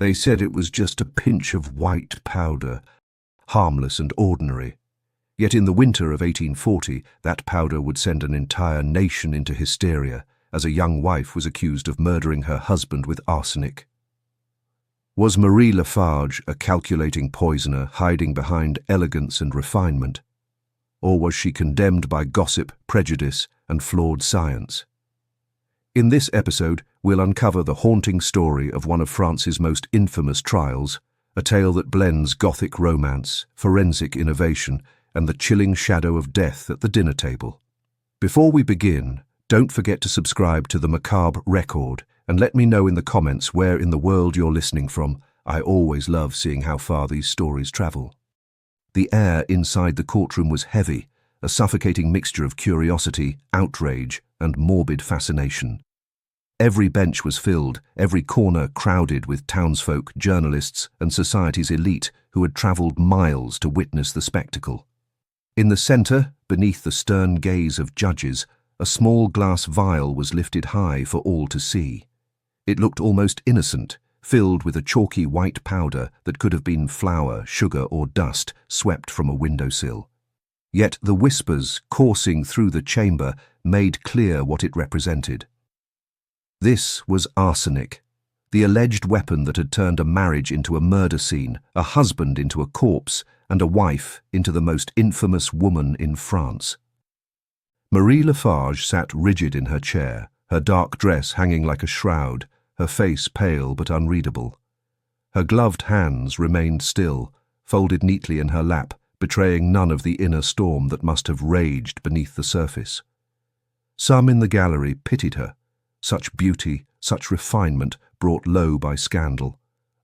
They said it was just a pinch of white powder, harmless and ordinary. Yet in the winter of 1840, that powder would send an entire nation into hysteria, as a young wife was accused of murdering her husband with arsenic. Was Marie Lafarge a calculating poisoner hiding behind elegance and refinement? Or was she condemned by gossip, prejudice, and flawed science? In this episode, we'll uncover the haunting story of one of France's most infamous trials, a tale that blends gothic romance, forensic innovation, and the chilling shadow of death at the dinner table. Before we begin, don't forget to subscribe to the Macabre Record and let me know in the comments where in the world you're listening from. I always love seeing how far these stories travel. The air inside the courtroom was heavy, a suffocating mixture of curiosity, outrage, and morbid fascination. Every bench was filled, every corner crowded with townsfolk, journalists, and society's elite who had travelled miles to witness the spectacle. In the centre, beneath the stern gaze of judges, a small glass vial was lifted high for all to see. It looked almost innocent, filled with a chalky white powder that could have been flour, sugar, or dust swept from a windowsill. Yet the whispers coursing through the chamber made clear what it represented. This was arsenic, the alleged weapon that had turned a marriage into a murder scene, a husband into a corpse, and a wife into the most infamous woman in France. Marie Lafarge sat rigid in her chair, her dark dress hanging like a shroud, her face pale but unreadable. Her gloved hands remained still, folded neatly in her lap, betraying none of the inner storm that must have raged beneath the surface. Some in the gallery pitied her. Such beauty, such refinement, brought low by scandal.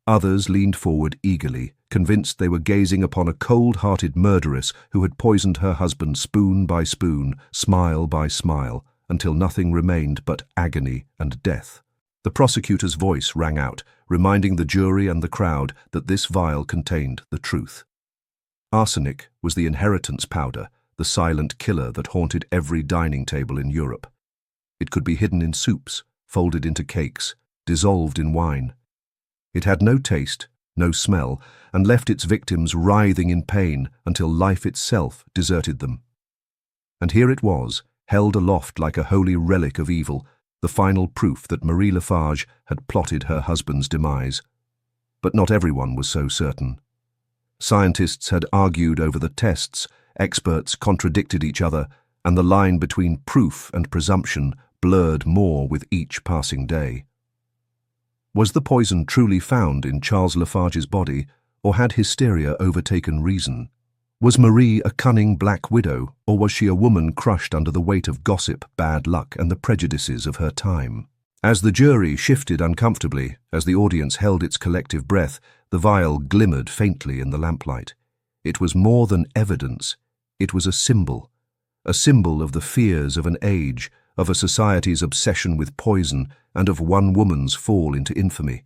Others leaned forward eagerly, convinced they were gazing upon a cold-hearted murderess who had poisoned her husband spoon by spoon, smile by smile, until nothing remained but agony and death. The prosecutor's voice rang out, reminding the jury and the crowd that this vial contained the truth. Arsenic was the inheritance powder, the silent killer that haunted every dining table in Europe. It could be hidden in soups, folded into cakes, dissolved in wine. It had no taste, no smell, and left its victims writhing in pain until life itself deserted them. And here it was, held aloft like a holy relic of evil, the final proof that Marie Lafarge had plotted her husband's demise. But not everyone was so certain. Scientists had argued over the tests, experts contradicted each other, and the line between proof and presumption blurred more with each passing day. Was the poison truly found in Charles Lafarge's body, or had hysteria overtaken reason? Was Marie a cunning black widow, or was she a woman crushed under the weight of gossip, bad luck, and the prejudices of her time? As the jury shifted uncomfortably, as the audience held its collective breath, the vial glimmered faintly in the lamplight. It was more than evidence. It was a symbol of the fears of an age, of a society's obsession with poison, and of one woman's fall into infamy.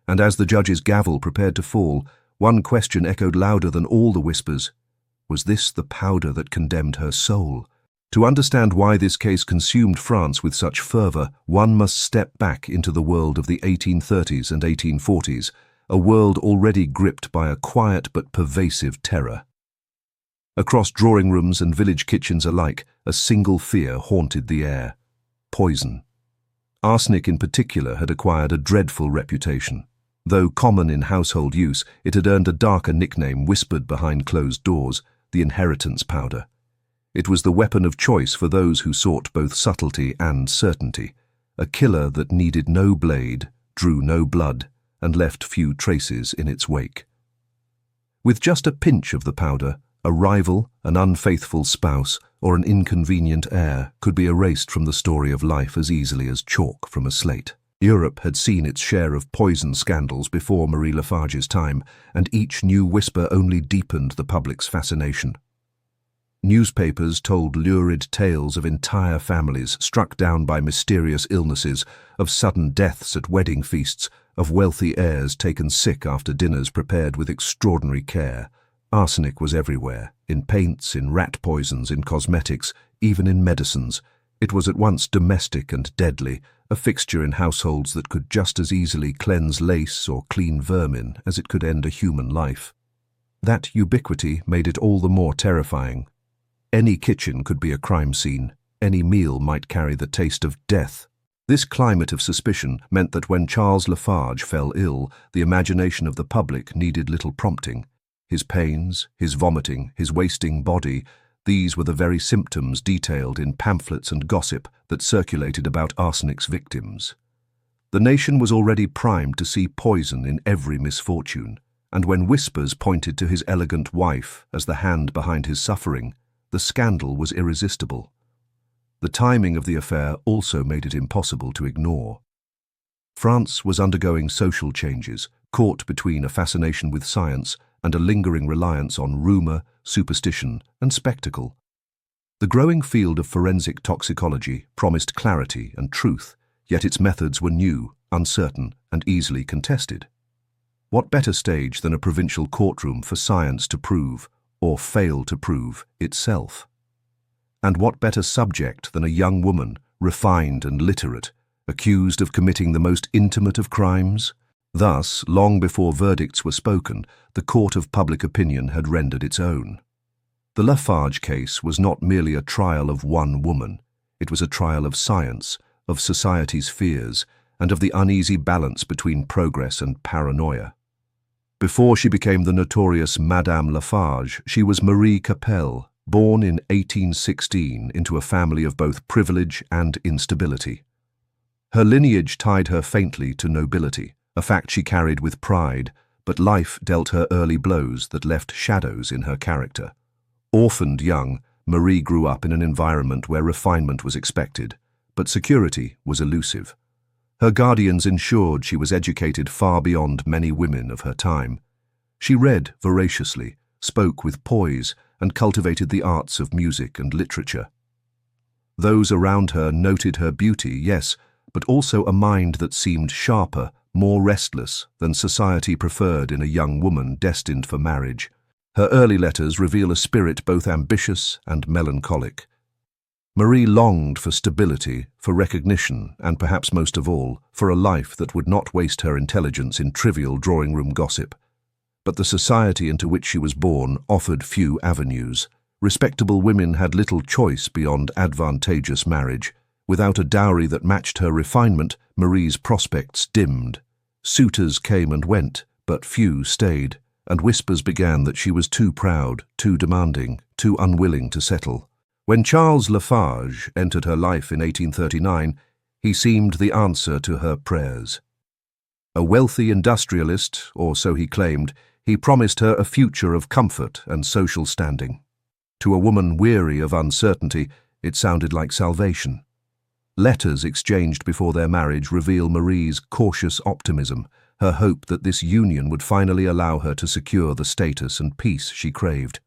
And as the judge's gavel prepared to fall, one question echoed louder than all the whispers. Was this the powder that condemned her soul? To understand why this case consumed France with such fervor, one must step back into the world of the 1830s and 1840s, a world already gripped by a quiet but pervasive terror. Across drawing rooms and village kitchens alike, a single fear haunted the air: poison. Arsenic in particular had acquired a dreadful reputation. Though common in household use, it had earned a darker nickname whispered behind closed doors: the inheritance powder. It was the weapon of choice for those who sought both subtlety and certainty, a killer that needed no blade, drew no blood, and left few traces in its wake. With just a pinch of the powder, a rival, an unfaithful spouse, or an inconvenient heir could be erased from the story of life as easily as chalk from a slate. Europe had seen its share of poison scandals before Marie Lafarge's time, and each new whisper only deepened the public's fascination. Newspapers told lurid tales of entire families struck down by mysterious illnesses, of sudden deaths at wedding feasts, of wealthy heirs taken sick after dinners prepared with extraordinary care. Arsenic was everywhere, in paints, in rat poisons, in cosmetics, even in medicines. It was at once domestic and deadly, a fixture in households that could just as easily cleanse lace or clean vermin as it could end a human life. That ubiquity made it all the more terrifying. Any kitchen could be a crime scene. Any meal might carry the taste of death. This climate of suspicion meant that when Charles Lafarge fell ill, the imagination of the public needed little prompting. His pains, his vomiting, his wasting body, these were the very symptoms detailed in pamphlets and gossip that circulated about arsenic's victims. The nation was already primed to see poison in every misfortune, and when whispers pointed to his elegant wife as the hand behind his suffering, the scandal was irresistible. The timing of the affair also made it impossible to ignore. France was undergoing social changes, caught between a fascination with science and a lingering reliance on rumour, superstition, and spectacle. The growing field of forensic toxicology promised clarity and truth, yet its methods were new, uncertain, and easily contested. What better stage than a provincial courtroom for science to prove, or fail to prove, itself? And what better subject than a young woman, refined and literate, accused of committing the most intimate of crimes? Thus, long before verdicts were spoken, the court of public opinion had rendered its own. The Lafarge case was not merely a trial of one woman. It was a trial of science, of society's fears, and of the uneasy balance between progress and paranoia. Before she became the notorious Madame Lafarge, she was Marie Capelle, born in 1816 into a family of both privilege and instability. Her lineage tied her faintly to nobility, a fact she carried with pride, but life dealt her early blows that left shadows in her character. Orphaned young, Marie grew up in an environment where refinement was expected, but security was elusive. Her guardians ensured she was educated far beyond many women of her time. She read voraciously, spoke with poise, and cultivated the arts of music and literature. Those around her noted her beauty, yes, but also a mind that seemed sharper, more restless than society preferred in a young woman destined for marriage. Her early letters reveal a spirit both ambitious and melancholic. Marie longed for stability, for recognition, and perhaps most of all, for a life that would not waste her intelligence in trivial drawing-room gossip. But the society into which she was born offered few avenues. Respectable women had little choice beyond advantageous marriage. Without a dowry that matched her refinement, Marie's prospects dimmed. Suitors came and went, but few stayed, and whispers began that she was too proud, too demanding, too unwilling to settle. When Charles Lafarge entered her life in 1839, he seemed the answer to her prayers. A wealthy industrialist, or so he claimed, he promised her a future of comfort and social standing. To a woman weary of uncertainty, it sounded like salvation. Letters exchanged before their marriage reveal Marie's cautious optimism, her hope that this union would finally allow her to secure the status and peace she craved.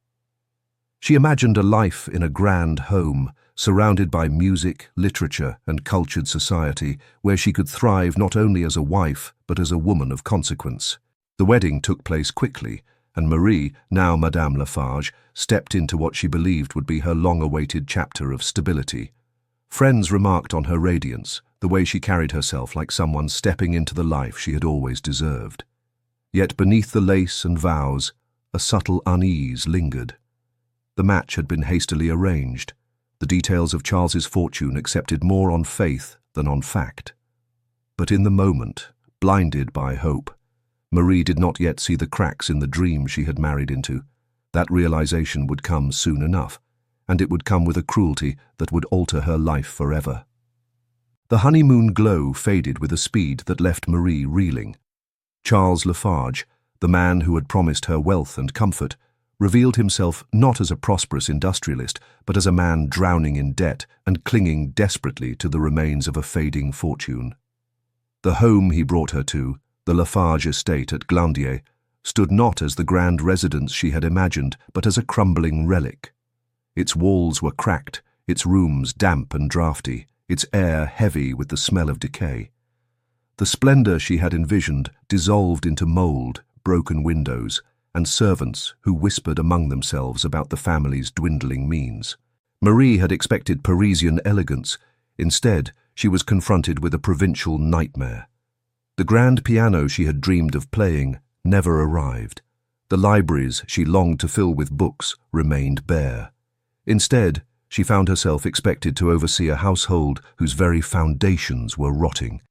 She imagined a life in a grand home, surrounded by music, literature, and cultured society, where she could thrive not only as a wife, but as a woman of consequence. The wedding took place quickly, and Marie, now Madame Lafarge, stepped into what she believed would be her long-awaited chapter of stability. Friends remarked on her radiance, the way she carried herself like someone stepping into the life she had always deserved. Yet beneath the lace and vows, a subtle unease lingered. The match had been hastily arranged, the details of Charles's fortune accepted more on faith than on fact. But in the moment, blinded by hope, Marie did not yet see the cracks in the dream she had married into. That realization would come soon enough, and it would come with a cruelty that would alter her life forever. The honeymoon glow faded with a speed that left Marie reeling. Charles Lafarge, the man who had promised her wealth and comfort, revealed himself not as a prosperous industrialist, but as a man drowning in debt and clinging desperately to the remains of a fading fortune. The home he brought her to, the Lafarge estate at Glandier, stood not as the grand residence she had imagined, but as a crumbling relic. Its walls were cracked, its rooms damp and draughty, its air heavy with the smell of decay. The splendor she had envisioned dissolved into mold, broken windows, and servants who whispered among themselves about the family's dwindling means. Marie had expected Parisian elegance. Instead, she was confronted with a provincial nightmare. The grand piano she had dreamed of playing never arrived. The libraries she longed to fill with books remained bare. Instead, she found herself expected to oversee a household whose very foundations were rotting.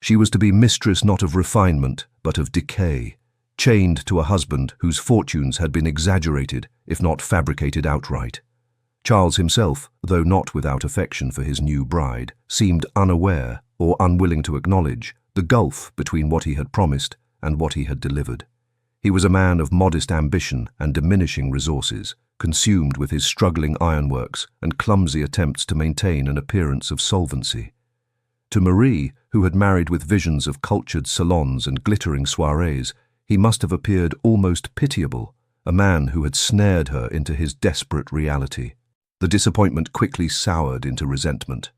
She was to be mistress not of refinement, but of decay, chained to a husband whose fortunes had been exaggerated, if not fabricated outright. Charles himself, though not without affection for his new bride, seemed unaware or unwilling to acknowledge the gulf between what he had promised and what he had delivered. He was a man of modest ambition and diminishing resources, consumed with his struggling ironworks and clumsy attempts to maintain an appearance of solvency. To Marie, who had married with visions of cultured salons and glittering soirees, he must have appeared almost pitiable, a man who had snared her into his desperate reality. The disappointment quickly soured into resentment.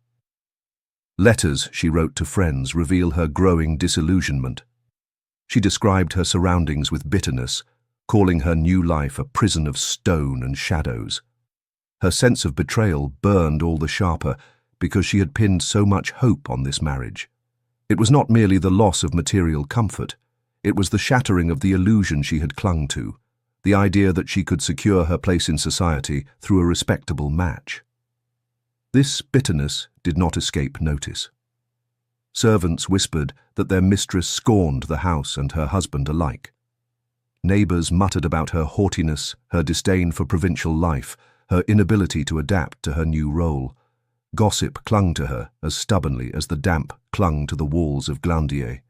Letters she wrote to friends reveal her growing disillusionment. She described her surroundings with bitterness, calling her new life a prison of stone and shadows. Her sense of betrayal burned all the sharper because she had pinned so much hope on this marriage. It was not merely the loss of material comfort, it was the shattering of the illusion she had clung to, the idea that she could secure her place in society through a respectable match. This bitterness did not escape notice. Servants whispered that their mistress scorned the house and her husband alike. Neighbors muttered about her haughtiness, her disdain for provincial life, her inability to adapt to her new role. Gossip clung to her as stubbornly as the damp clung to the walls of Glandier.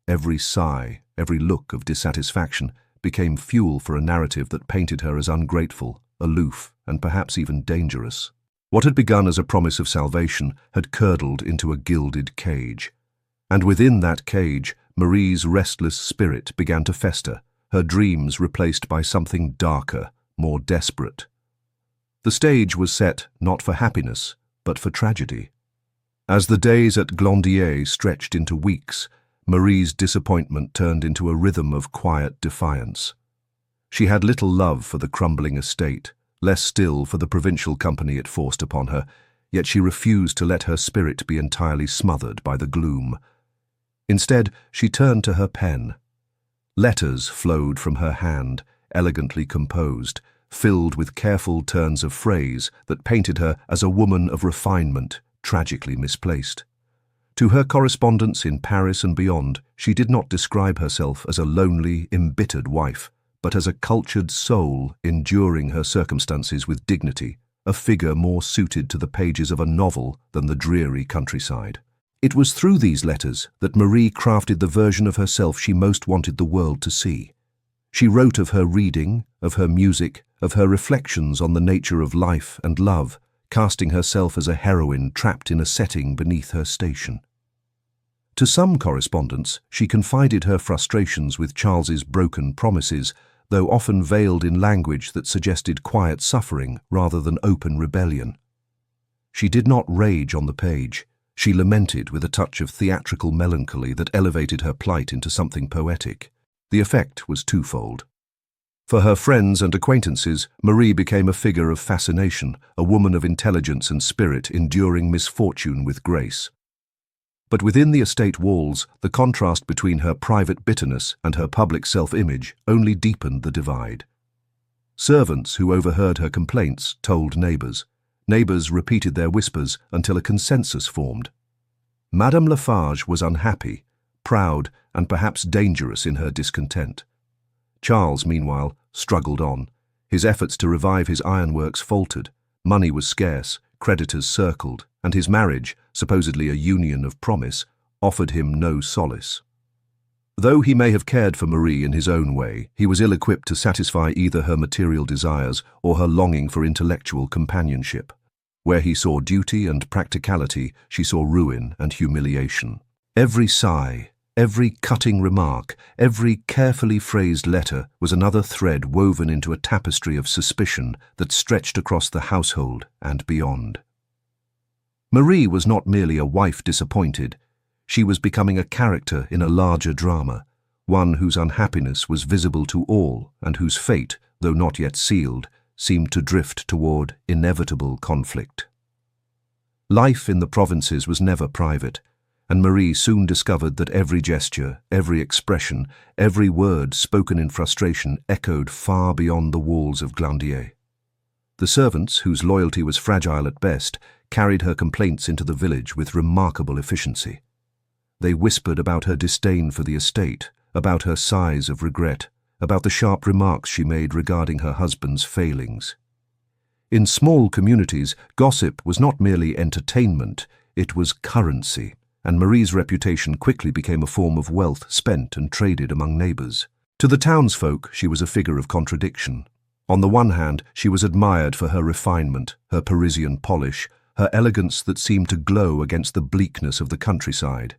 Every sigh, every look of dissatisfaction became fuel for a narrative that painted her as ungrateful, aloof, and perhaps even dangerous. What had begun as a promise of salvation had curdled into a gilded cage. And within that cage, Marie's restless spirit began to fester, her dreams replaced by something darker, more desperate. The stage was set not for happiness, but for tragedy. As the days at Glandier stretched into weeks, Marie's disappointment turned into a rhythm of quiet defiance. She had little love for the crumbling estate, less still for the provincial company it forced upon her, yet she refused to let her spirit be entirely smothered by the gloom. Instead, she turned to her pen. Letters flowed from her hand, elegantly composed, filled with careful turns of phrase that painted her as a woman of refinement, tragically misplaced. To her correspondents in Paris and beyond, she did not describe herself as a lonely, embittered wife, but as a cultured soul enduring her circumstances with dignity, a figure more suited to the pages of a novel than the dreary countryside. It was through these letters that Marie crafted the version of herself she most wanted the world to see. She wrote of her reading, of her music, of her reflections on the nature of life and love, casting herself as a heroine trapped in a setting beneath her station. To some correspondents, she confided her frustrations with Charles's broken promises, though often veiled in language that suggested quiet suffering rather than open rebellion. She did not rage on the page. She lamented with a touch of theatrical melancholy that elevated her plight into something poetic. The effect was twofold. For her friends and acquaintances, Marie became a figure of fascination, a woman of intelligence and spirit enduring misfortune with grace. But within the estate walls, the contrast between her private bitterness and her public self-image only deepened the divide. Servants who overheard her complaints told neighbors. Neighbors repeated their whispers until a consensus formed. Madame Lafarge was unhappy, proud, and perhaps dangerous in her discontent. Charles, meanwhile, struggled on. His efforts to revive his ironworks faltered. Money was scarce, creditors circled, and his marriage, supposedly a union of promise, offered him no solace. Though he may have cared for Marie in his own way, he was ill-equipped to satisfy either her material desires or her longing for intellectual companionship. Where he saw duty and practicality, she saw ruin and humiliation. Every sigh, every cutting remark, every carefully phrased letter was another thread woven into a tapestry of suspicion that stretched across the household and beyond. Marie was not merely a wife disappointed. She was becoming a character in a larger drama, one whose unhappiness was visible to all and whose fate, though not yet sealed, seemed to drift toward inevitable conflict. Life in the provinces was never private, and Marie soon discovered that every gesture, every expression, every word spoken in frustration echoed far beyond the walls of Glandier. The servants, whose loyalty was fragile at best, carried her complaints into the village with remarkable efficiency. They whispered about her disdain for the estate, about her sighs of regret, about the sharp remarks she made regarding her husband's failings. In small communities, gossip was not merely entertainment, it was currency, and Marie's reputation quickly became a form of wealth spent and traded among neighbours. To the townsfolk, she was a figure of contradiction. On the one hand, she was admired for her refinement, her Parisian polish, her elegance that seemed to glow against the bleakness of the countryside.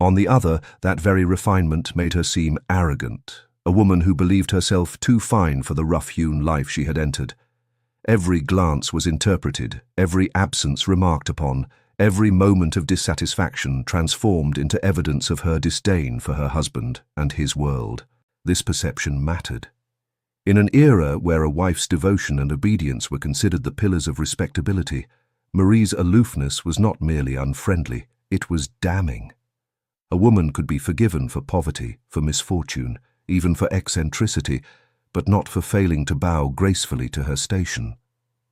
On the other, that very refinement made her seem arrogant, a woman who believed herself too fine for the rough-hewn life she had entered. Every glance was interpreted, every absence remarked upon, every moment of dissatisfaction transformed into evidence of her disdain for her husband and his world. This perception mattered. In an era where a wife's devotion and obedience were considered the pillars of respectability, Marie's aloofness was not merely unfriendly, it was damning. A woman could be forgiven for poverty, for misfortune, even for eccentricity, but not for failing to bow gracefully to her station.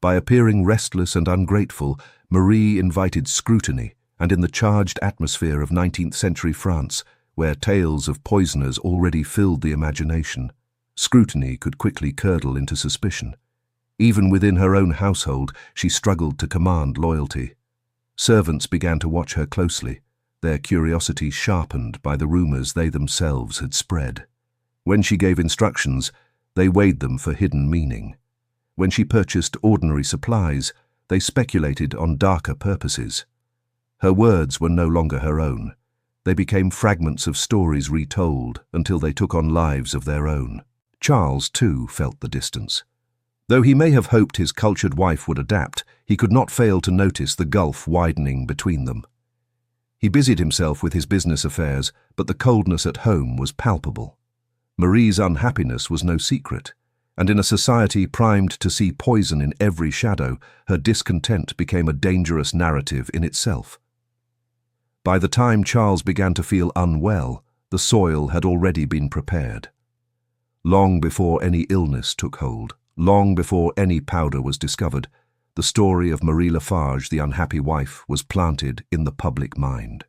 By appearing restless and ungrateful, Marie invited scrutiny, and in the charged atmosphere of 19th-century France, where tales of poisoners already filled the imagination, scrutiny could quickly curdle into suspicion. Even within her own household, she struggled to command loyalty. Servants began to watch her closely, their curiosity sharpened by the rumors they themselves had spread. When she gave instructions, they weighed them for hidden meaning. When she purchased ordinary supplies, they speculated on darker purposes. Her words were no longer her own. They became fragments of stories retold until they took on lives of their own. Charles, too, felt the distance. Though he may have hoped his cultured wife would adapt, he could not fail to notice the gulf widening between them. He busied himself with his business affairs, but the coldness at home was palpable. Marie's unhappiness was no secret, and in a society primed to see poison in every shadow, her discontent became a dangerous narrative in itself. By the time Charles began to feel unwell, the soil had already been prepared. Long before any illness took hold, long before any powder was discovered, the story of Marie Lafarge, the unhappy wife, was planted in the public mind.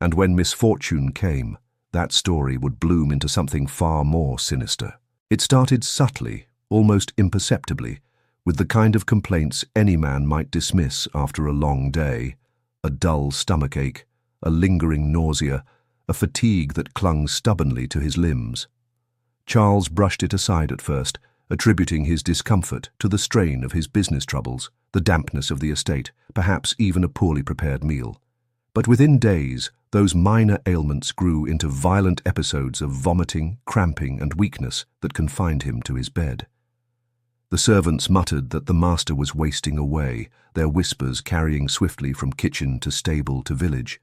And when misfortune came, that story would bloom into something far more sinister. It started subtly, almost imperceptibly, with the kind of complaints any man might dismiss after a long day: a dull stomachache, a lingering nausea, a fatigue that clung stubbornly to his limbs. Charles brushed it aside at first, attributing his discomfort to the strain of his business troubles, the dampness of the estate, perhaps even a poorly prepared meal. But within days, those minor ailments grew into violent episodes of vomiting, cramping, and weakness that confined him to his bed. The servants muttered that the master was wasting away, their whispers carrying swiftly from kitchen to stable to village.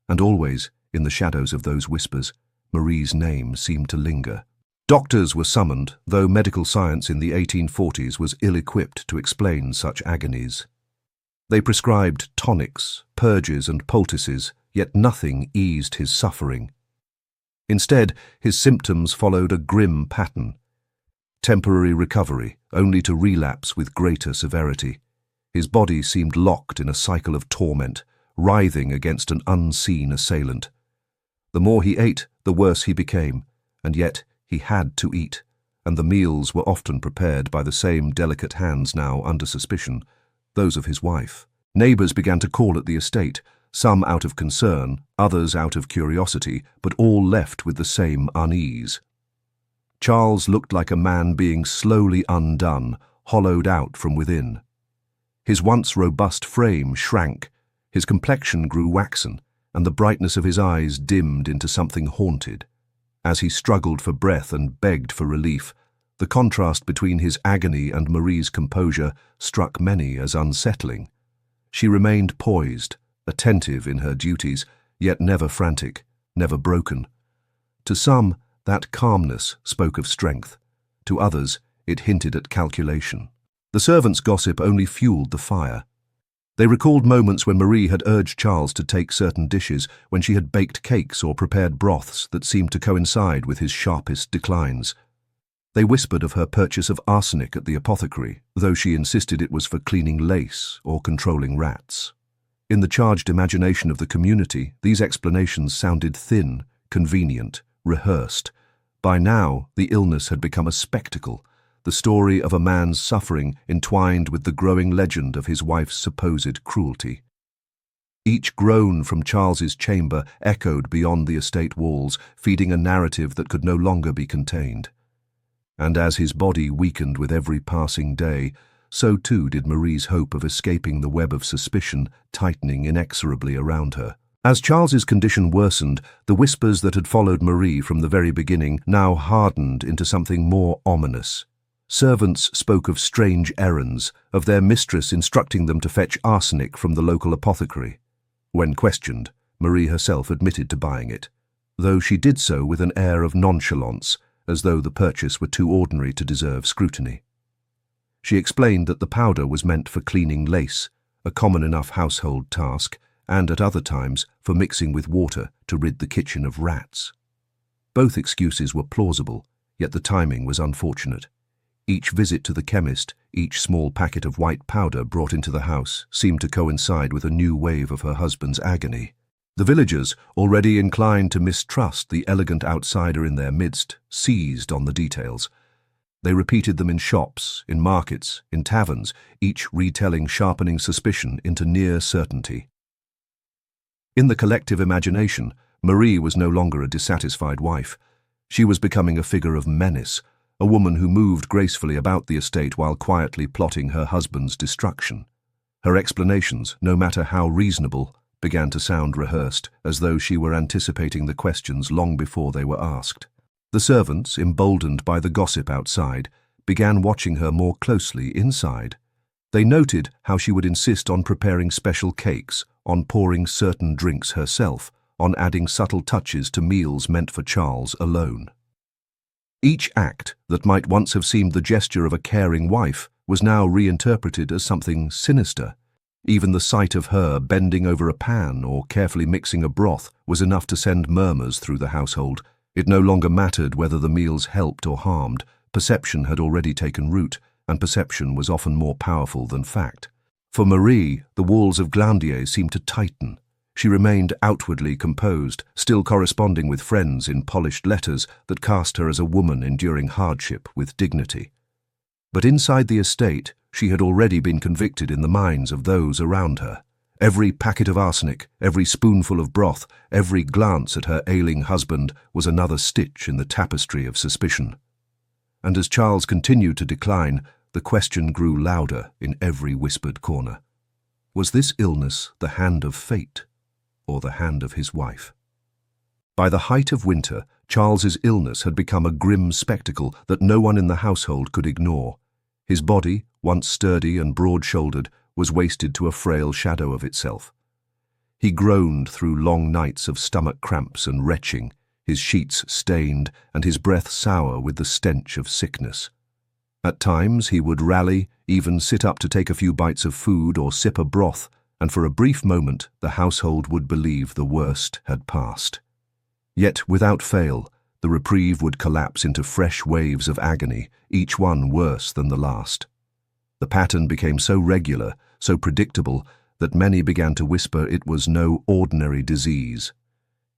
And always, in the shadows of those whispers, Marie's name seemed to linger. Doctors were summoned, though medical science in the 1840s was ill-equipped to explain such agonies. They prescribed tonics, purges, and poultices, yet nothing eased his suffering. Instead, his symptoms followed a grim pattern: temporary recovery, only to relapse with greater severity. His body seemed locked in a cycle of torment, writhing against an unseen assailant. The more he ate, the worse he became, and yet he had to eat, and the meals were often prepared by the same delicate hands now under suspicion, those of his wife. Neighbours began to call at the estate, some out of concern, others out of curiosity, but all left with the same unease. Charles looked like a man being slowly undone, hollowed out from within. His once robust frame shrank, his complexion grew waxen, and the brightness of his eyes dimmed into something haunted. As he struggled for breath and begged for relief, the contrast between his agony and Marie's composure struck many as unsettling. She remained poised, attentive in her duties, yet never frantic, never broken. To some, that calmness spoke of strength. To others, it hinted at calculation. The servants' gossip only fueled the fire. They recalled moments when Marie had urged Charles to take certain dishes, when she had baked cakes or prepared broths that seemed to coincide with his sharpest declines. They whispered of her purchase of arsenic at the apothecary, though she insisted it was for cleaning lace or controlling rats. In the charged imagination of the community, these explanations sounded thin, convenient, rehearsed. By now, the illness had become a spectacle, the story of a man's suffering entwined with the growing legend of his wife's supposed cruelty. Each groan from Charles's chamber echoed beyond the estate walls, feeding a narrative that could no longer be contained. And as his body weakened with every passing day, so too did Marie's hope of escaping the web of suspicion tightening inexorably around her. As Charles's condition worsened, the whispers that had followed Marie from the very beginning now hardened into something more ominous. Servants spoke of strange errands, of their mistress instructing them to fetch arsenic from the local apothecary. When questioned, Marie herself admitted to buying it, though she did so with an air of nonchalance, as though the purchase were too ordinary to deserve scrutiny. She explained that the powder was meant for cleaning lace, a common enough household task, and at other times for mixing with water to rid the kitchen of rats. Both excuses were plausible, yet the timing was unfortunate. Each visit to the chemist, each small packet of white powder brought into the house, seemed to coincide with a new wave of her husband's agony. The villagers, already inclined to mistrust the elegant outsider in their midst, seized on the details. They repeated them in shops, in markets, in taverns, each retelling sharpening suspicion into near certainty. In the collective imagination, Marie was no longer a dissatisfied wife. She was becoming a figure of menace, a woman who moved gracefully about the estate while quietly plotting her husband's destruction. Her explanations, no matter how reasonable, began to sound rehearsed, as though she were anticipating the questions long before they were asked. The servants, emboldened by the gossip outside, began watching her more closely inside. They noted how she would insist on preparing special cakes, on pouring certain drinks herself, on adding subtle touches to meals meant for Charles alone. Each act that might once have seemed the gesture of a caring wife was now reinterpreted as something sinister. Even the sight of her bending over a pan or carefully mixing a broth was enough to send murmurs through the household. It no longer mattered whether the meals helped or harmed. Perception had already taken root, and perception was often more powerful than fact. For Marie, the walls of Glandier seemed to tighten. She remained outwardly composed, still corresponding with friends in polished letters that cast her as a woman enduring hardship with dignity. But inside the estate, she had already been convicted in the minds of those around her. Every packet of arsenic, every spoonful of broth, every glance at her ailing husband was another stitch in the tapestry of suspicion. And as Charles continued to decline, the question grew louder in every whispered corner. Was this illness the hand of fate, or the hand of his wife? By the height of winter, Charles's illness had become a grim spectacle that no one in the household could ignore. His body, once sturdy and broad-shouldered, was wasted to a frail shadow of itself. He groaned through long nights of stomach cramps and retching, his sheets stained and his breath sour with the stench of sickness. At times he would rally, even sit up to take a few bites of food or sip a broth, and for a brief moment the household would believe the worst had passed. Yet, without fail, the reprieve would collapse into fresh waves of agony, each one worse than the last. The pattern became so regular, so predictable, that many began to whisper it was no ordinary disease.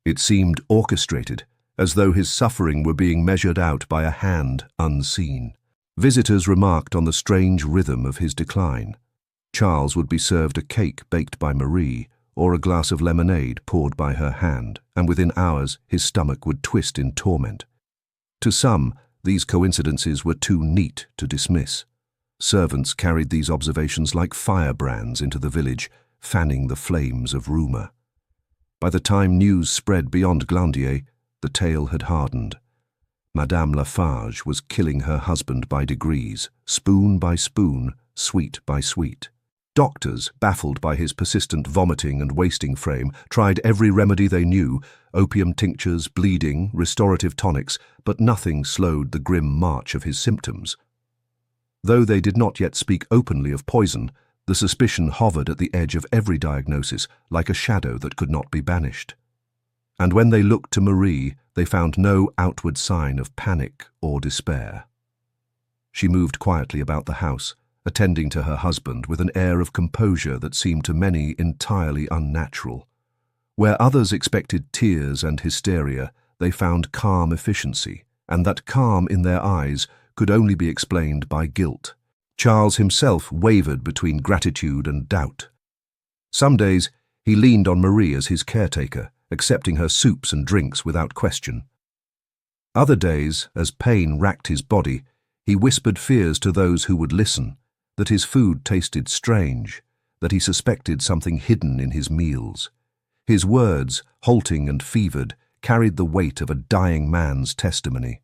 It seemed orchestrated, as though his suffering were being measured out by a hand unseen. Visitors remarked on the strange rhythm of his decline. Charles would be served a cake baked by Marie, or a glass of lemonade poured by her hand, and within hours his stomach would twist in torment. To some, these coincidences were too neat to dismiss. Servants carried these observations like firebrands into the village, fanning the flames of rumour. By the time news spread beyond Glandier, the tale had hardened. Madame Lafarge was killing her husband by degrees, spoon by spoon, sweet by sweet. Doctors, baffled by his persistent vomiting and wasting frame, tried every remedy they knew, opium tinctures, bleeding, restorative tonics, but nothing slowed the grim march of his symptoms. Though they did not yet speak openly of poison, The suspicion hovered at the edge of every diagnosis, like a shadow that could not be banished. And when they looked to Marie, they found no outward sign of panic or despair. She moved quietly about the house, attending to her husband with an air of composure that seemed to many entirely unnatural. Where others expected tears and hysteria, they found calm efficiency, and that calm in their eyes could only be explained by guilt. Charles himself wavered between gratitude and doubt. Some days he leaned on Marie as his caretaker, accepting her soups and drinks without question. Other days, as pain racked his body, he whispered fears to those who would listen, that his food tasted strange, that he suspected something hidden in his meals. His words, halting and fevered, carried the weight of a dying man's testimony.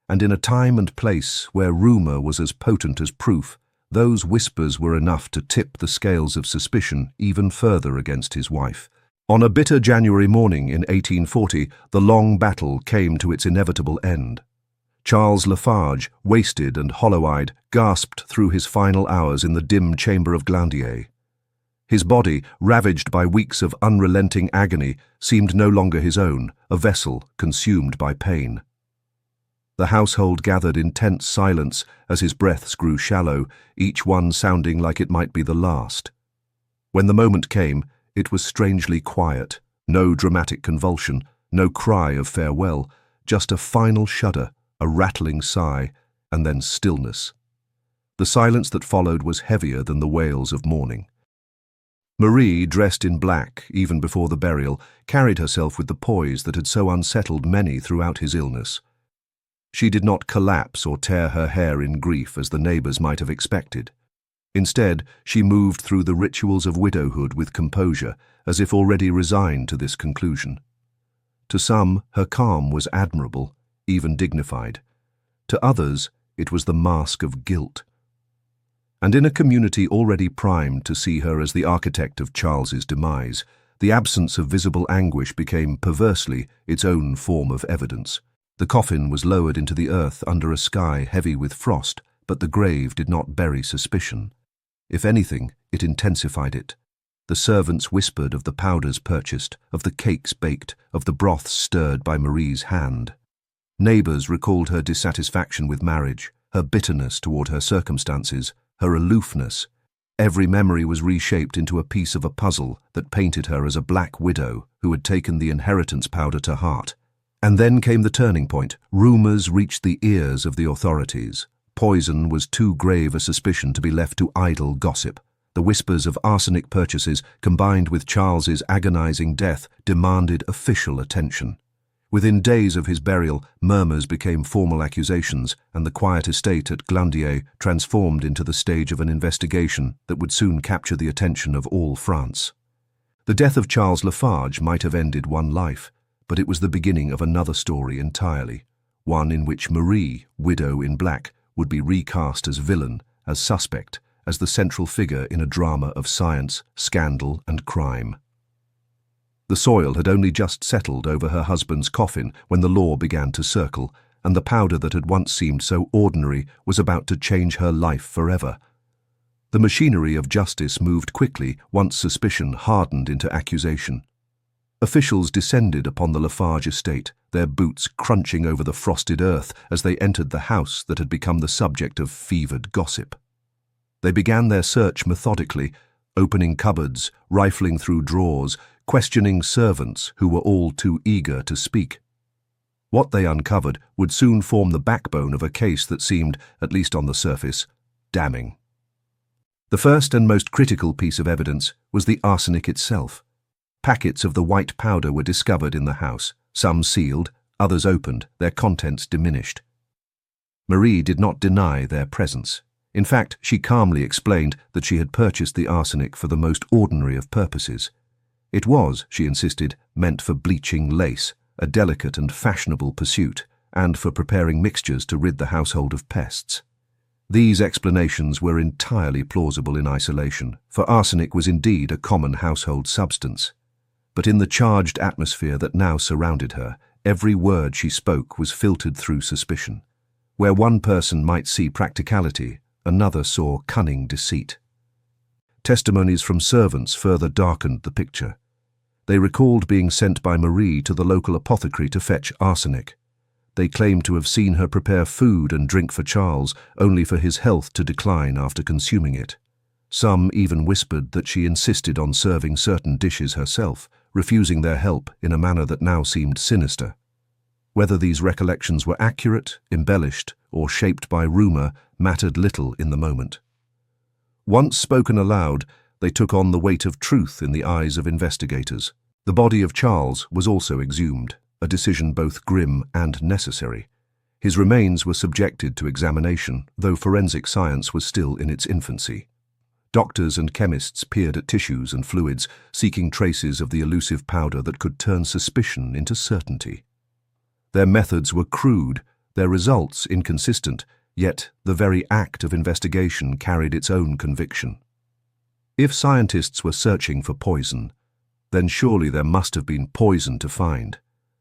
And in a time and place where rumour was as potent as proof, those whispers were enough to tip the scales of suspicion even further against his wife. On a bitter January morning in 1840, the long battle came to its inevitable end. Charles Lafarge, wasted and hollow-eyed, gasped through his final hours in the dim chamber of Glandier. His body, ravaged by weeks of unrelenting agony, seemed no longer his own, a vessel consumed by pain. The household gathered in tense silence as his breaths grew shallow, each one sounding like it might be the last. When the moment came, it was strangely quiet, no dramatic convulsion, no cry of farewell, just a final shudder, a rattling sigh, and then stillness. The silence that followed was heavier than the wails of mourning. Marie, dressed in black even before the burial, carried herself with the poise that had so unsettled many throughout his illness. She did not collapse or tear her hair in grief as the neighbours might have expected. Instead, she moved through the rituals of widowhood with composure, as if already resigned to this conclusion. To some, her calm was admirable, even dignified. To others, it was the mask of guilt. And in a community already primed to see her as the architect of Charles's demise, the absence of visible anguish became, perversely, its own form of evidence. The coffin was lowered into the earth under a sky heavy with frost, but the grave did not bury suspicion. If anything, it intensified it. The servants whispered of the powders purchased, of the cakes baked, of the broths stirred by Marie's hand. Neighbours recalled her dissatisfaction with marriage, her bitterness toward her circumstances, her aloofness. Every memory was reshaped into a piece of a puzzle that painted her as a black widow who had taken the inheritance powder to heart. And then came the turning point. Rumours reached the ears of the authorities. Poison was too grave a suspicion to be left to idle gossip. The whispers of arsenic purchases, combined with Charles's agonizing death, demanded official attention. Within days of his burial, murmurs became formal accusations, and the quiet estate at Glandier transformed into the stage of an investigation that would soon capture the attention of all France. The death of Charles Lafarge might have ended one life, but it was the beginning of another story entirely, one in which Marie, widow in black, would be recast as villain, as suspect, as the central figure in a drama of science, scandal, and crime. The soil had only just settled over her husband's coffin when the law began to circle, and the powder that had once seemed so ordinary was about to change her life forever. The machinery of justice moved quickly once suspicion hardened into accusation. Officials descended upon the Lafarge estate, their boots crunching over the frosted earth as they entered the house that had become the subject of fevered gossip. They began their search methodically, opening cupboards, rifling through drawers, questioning servants who were all too eager to speak. What they uncovered would soon form the backbone of a case that seemed, at least on the surface, damning. The first and most critical piece of evidence was the arsenic itself. Packets of the white powder were discovered in the house, some sealed, others opened, their contents diminished. Marie did not deny their presence. In fact, she calmly explained that she had purchased the arsenic for the most ordinary of purposes. It was, she insisted, meant for bleaching lace, a delicate and fashionable pursuit, and for preparing mixtures to rid the household of pests. These explanations were entirely plausible in isolation, for arsenic was indeed a common household substance. But in the charged atmosphere that now surrounded her, every word she spoke was filtered through suspicion. Where one person might see practicality, another saw cunning deceit. Testimonies from servants further darkened the picture. They recalled being sent by Marie to the local apothecary to fetch arsenic. They claimed to have seen her prepare food and drink for Charles, only for his health to decline after consuming it. Some even whispered that she insisted on serving certain dishes herself, refusing their help in a manner that now seemed sinister. Whether these recollections were accurate, embellished, or shaped by rumor mattered little in the moment. Once spoken aloud, they took on the weight of truth in the eyes of investigators. The body of Charles was also exhumed, a decision both grim and necessary. His remains were subjected to examination, though forensic science was still in its infancy. Doctors and chemists peered at tissues and fluids, seeking traces of the elusive powder that could turn suspicion into certainty. Their methods were crude, their results inconsistent, yet the very act of investigation carried its own conviction. If scientists were searching for poison, then surely there must have been poison to find.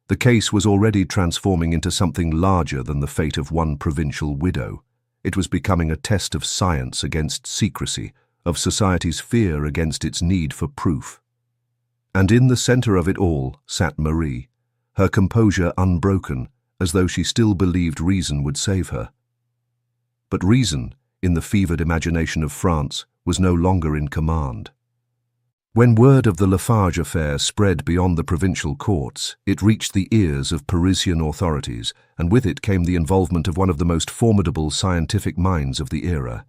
The case was already transforming into something larger than the fate of one provincial widow. It was becoming a test of science against secrecy, of society's fear against its need for proof. And in the center of it all sat Marie, her composure unbroken, as though she still believed reason would save her. But reason, in the fevered imagination of France, was no longer in command. When word of the Lafarge affair spread beyond the provincial courts, it reached the ears of Parisian authorities, and with it came the involvement of one of the most formidable scientific minds of the era.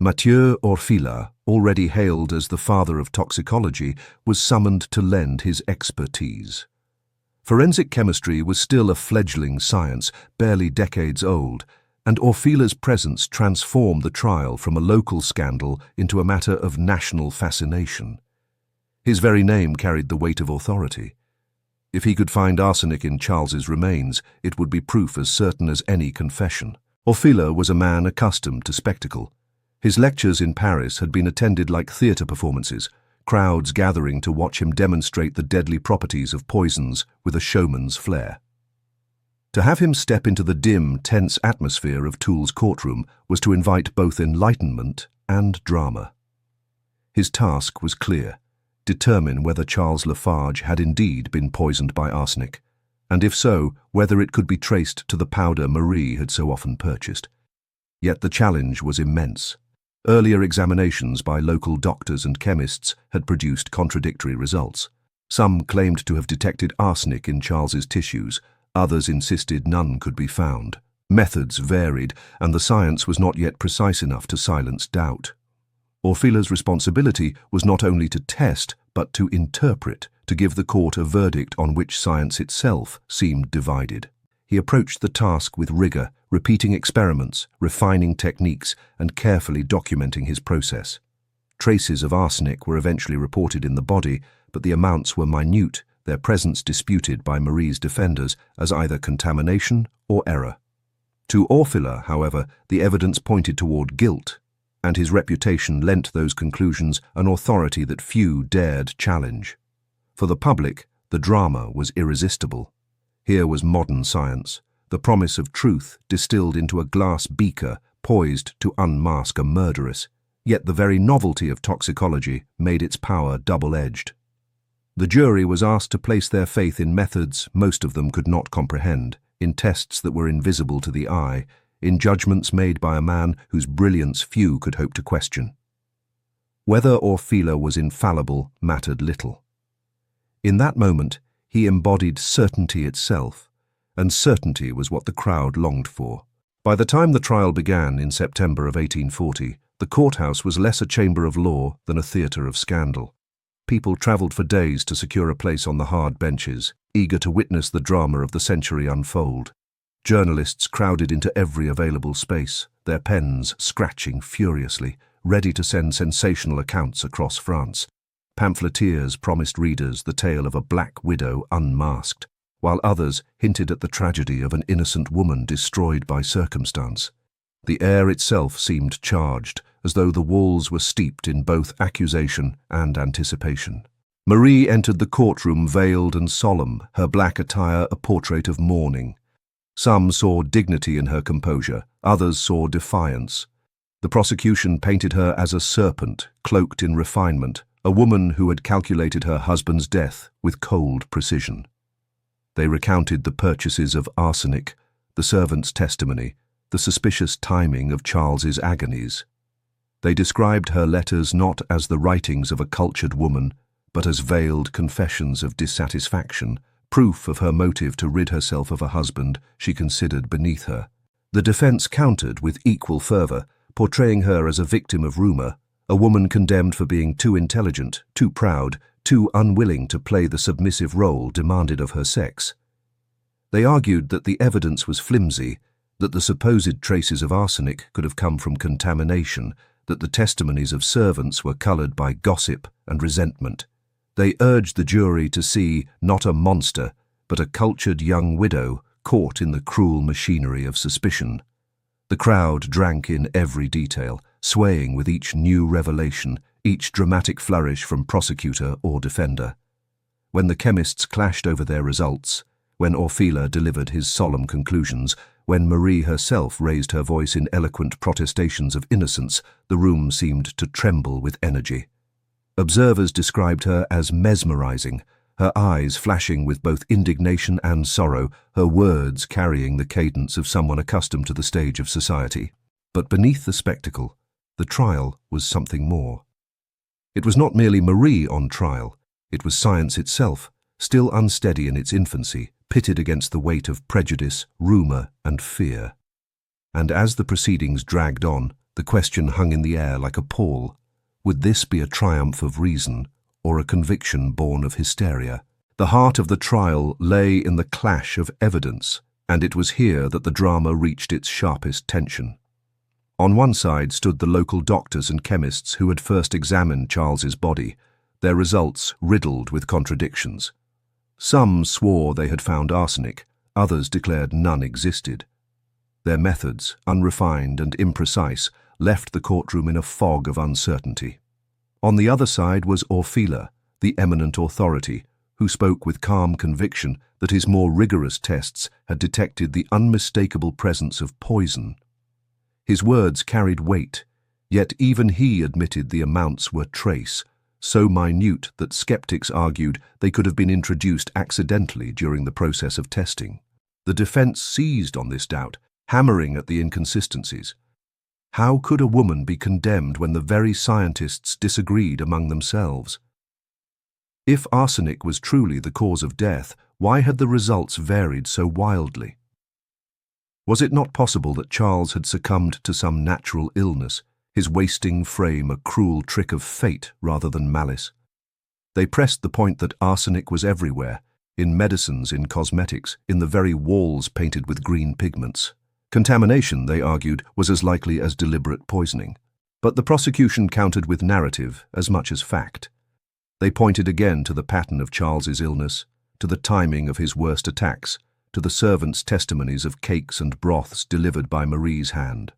Mathieu Orfila, already hailed as the father of toxicology, was summoned to lend his expertise. Forensic chemistry was still a fledgling science, barely decades old, and Orfila's presence transformed the trial from a local scandal into a matter of national fascination. His very name carried the weight of authority. If he could find arsenic in Charles's remains, it would be proof as certain as any confession. Orfila was a man accustomed to spectacle. His lectures in Paris had been attended like theatre performances, crowds gathering to watch him demonstrate the deadly properties of poisons with a showman's flair. To have him step into the dim, tense atmosphere of Toul's courtroom was to invite both enlightenment and drama. His task was clear: determine whether Charles Lafarge had indeed been poisoned by arsenic, and if so, whether it could be traced to the powder Marie had so often purchased. Yet the challenge was immense. Earlier examinations by local doctors and chemists had produced contradictory results. Some claimed to have detected arsenic in Charles's tissues, others insisted none could be found. Methods varied, and the science was not yet precise enough to silence doubt. Orfila's responsibility was not only to test, but to interpret, to give the court a verdict on which science itself seemed divided. He approached the task with rigor, repeating experiments, refining techniques, and carefully documenting his process. Traces of arsenic were eventually reported in the body, but the amounts were minute, their presence disputed by Marie's defenders as either contamination or error. To Orfila, however, the evidence pointed toward guilt, and his reputation lent those conclusions an authority that few dared challenge. For the public, the drama was irresistible. Here was modern science, the promise of truth distilled into a glass beaker poised to unmask a murderess, yet the very novelty of toxicology made its power double-edged. The jury was asked to place their faith in methods most of them could not comprehend, in tests that were invisible to the eye, in judgments made by a man whose brilliance few could hope to question. Whether Orfila was infallible mattered little. In that moment, he embodied certainty itself, and certainty was what the crowd longed for. By the time the trial began in September of 1840, the courthouse was less a chamber of law than a theatre of scandal. People travelled for days to secure a place on the hard benches, eager to witness the drama of the century unfold. Journalists crowded into every available space, their pens scratching furiously, ready to send sensational accounts across France. Pamphleteers promised readers the tale of a black widow unmasked, while others hinted at the tragedy of an innocent woman destroyed by circumstance. The air itself seemed charged, as though the walls were steeped in both accusation and anticipation. Marie entered the courtroom veiled and solemn, her black attire a portrait of mourning. Some saw dignity in her composure, others saw defiance. The prosecution painted her as a serpent, cloaked in refinement, a woman who had calculated her husband's death with cold precision. They recounted the purchases of arsenic, the servant's testimony, the suspicious timing of Charles's agonies. They described her letters not as the writings of a cultured woman, but as veiled confessions of dissatisfaction, proof of her motive to rid herself of a husband she considered beneath her. The defense countered with equal fervor, portraying her as a victim of rumor, a woman condemned for being too intelligent, too proud, too unwilling to play the submissive role demanded of her sex. They argued that the evidence was flimsy, that the supposed traces of arsenic could have come from contamination, that the testimonies of servants were colored by gossip and resentment. They urged the jury to see not a monster, but a cultured young widow caught in the cruel machinery of suspicion. The crowd drank in every detail, swaying with each new revelation, each dramatic flourish from prosecutor or defender. When the chemists clashed over their results, when Orfila delivered his solemn conclusions, when Marie herself raised her voice in eloquent protestations of innocence, the room seemed to tremble with energy. Observers described her as mesmerizing, her eyes flashing with both indignation and sorrow, her words carrying the cadence of someone accustomed to the stage of society. But beneath the spectacle, the trial was something more. It was not merely Marie on trial, it was science itself, still unsteady in its infancy, pitted against the weight of prejudice, rumor, and fear. And as the proceedings dragged on, the question hung in the air like a pall. Would this be a triumph of reason, or a conviction born of hysteria? The heart of the trial lay in the clash of evidence, and it was here that the drama reached its sharpest tension. On one side stood the local doctors and chemists who had first examined Charles's body, their results riddled with contradictions. Some swore they had found arsenic, others declared none existed. Their methods, unrefined and imprecise, left the courtroom in a fog of uncertainty. On the other side was Orfila, the eminent authority, who spoke with calm conviction that his more rigorous tests had detected the unmistakable presence of poison. His words carried weight, yet even he admitted the amounts were trace, so minute that skeptics argued they could have been introduced accidentally during the process of testing. The defense seized on this doubt, hammering at the inconsistencies. How could a woman be condemned when the very scientists disagreed among themselves? If arsenic was truly the cause of death, why had the results varied so wildly? Was it not possible that Charles had succumbed to some natural illness, his wasting frame a cruel trick of fate rather than malice? They pressed the point that arsenic was everywhere, in medicines, in cosmetics, in the very walls painted with green pigments. Contamination, they argued, was as likely as deliberate poisoning. But the prosecution countered with narrative as much as fact. They pointed again to the pattern of Charles's illness, to the timing of his worst attacks, to the servants' testimonies of cakes and broths delivered by Marie's hand.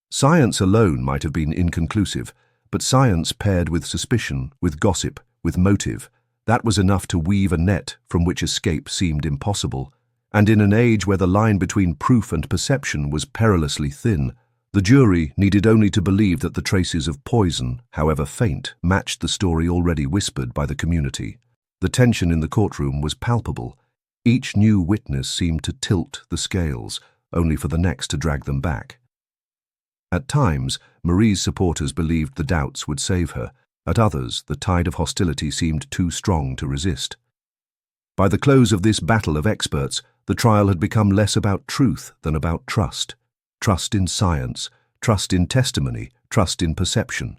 Science alone might have been inconclusive, but science paired with suspicion, with gossip, with motive, that was enough to weave a net from which escape seemed impossible. And in an age where the line between proof and perception was perilously thin, the jury needed only to believe that the traces of poison, however faint, matched the story already whispered by the community. The tension in the courtroom was palpable. Each new witness seemed to tilt the scales, only for the next to drag them back. At times, Marie's supporters believed the doubts would save her. At others, the tide of hostility seemed too strong to resist. By the close of this battle of experts, the trial had become less about truth than about trust. Trust in science, trust in testimony, trust in perception.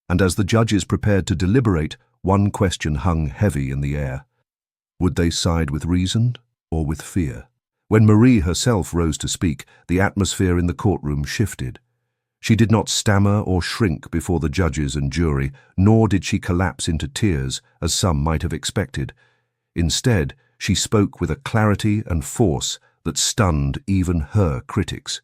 And as the judges prepared to deliberate, one question hung heavy in the air. Would they side with reason or with fear? When Marie herself rose to speak, the atmosphere in the courtroom shifted. She did not stammer or shrink before the judges and jury, nor did she collapse into tears, as some might have expected. Instead, she spoke with a clarity and force that stunned even her critics.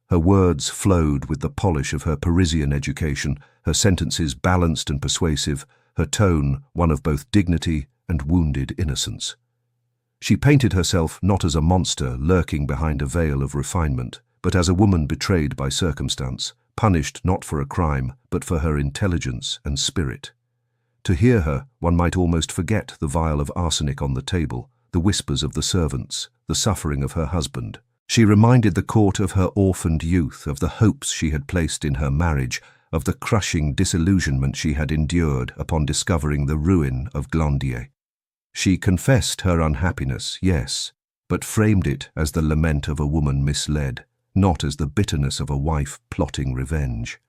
Her words flowed with the polish of her Parisian education, her sentences balanced and persuasive, her tone one of both dignity and wounded innocence. She painted herself not as a monster lurking behind a veil of refinement, but as a woman betrayed by circumstance, punished not for a crime, but for her intelligence and spirit. To hear her, one might almost forget the vial of arsenic on the table, the whispers of the servants, the suffering of her husband. She reminded the court of her orphaned youth, of the hopes she had placed in her marriage, of the crushing disillusionment she had endured upon discovering the ruin of Glandier. She confessed her unhappiness, yes, but framed it as the lament of a woman misled, not as the bitterness of a wife plotting revenge.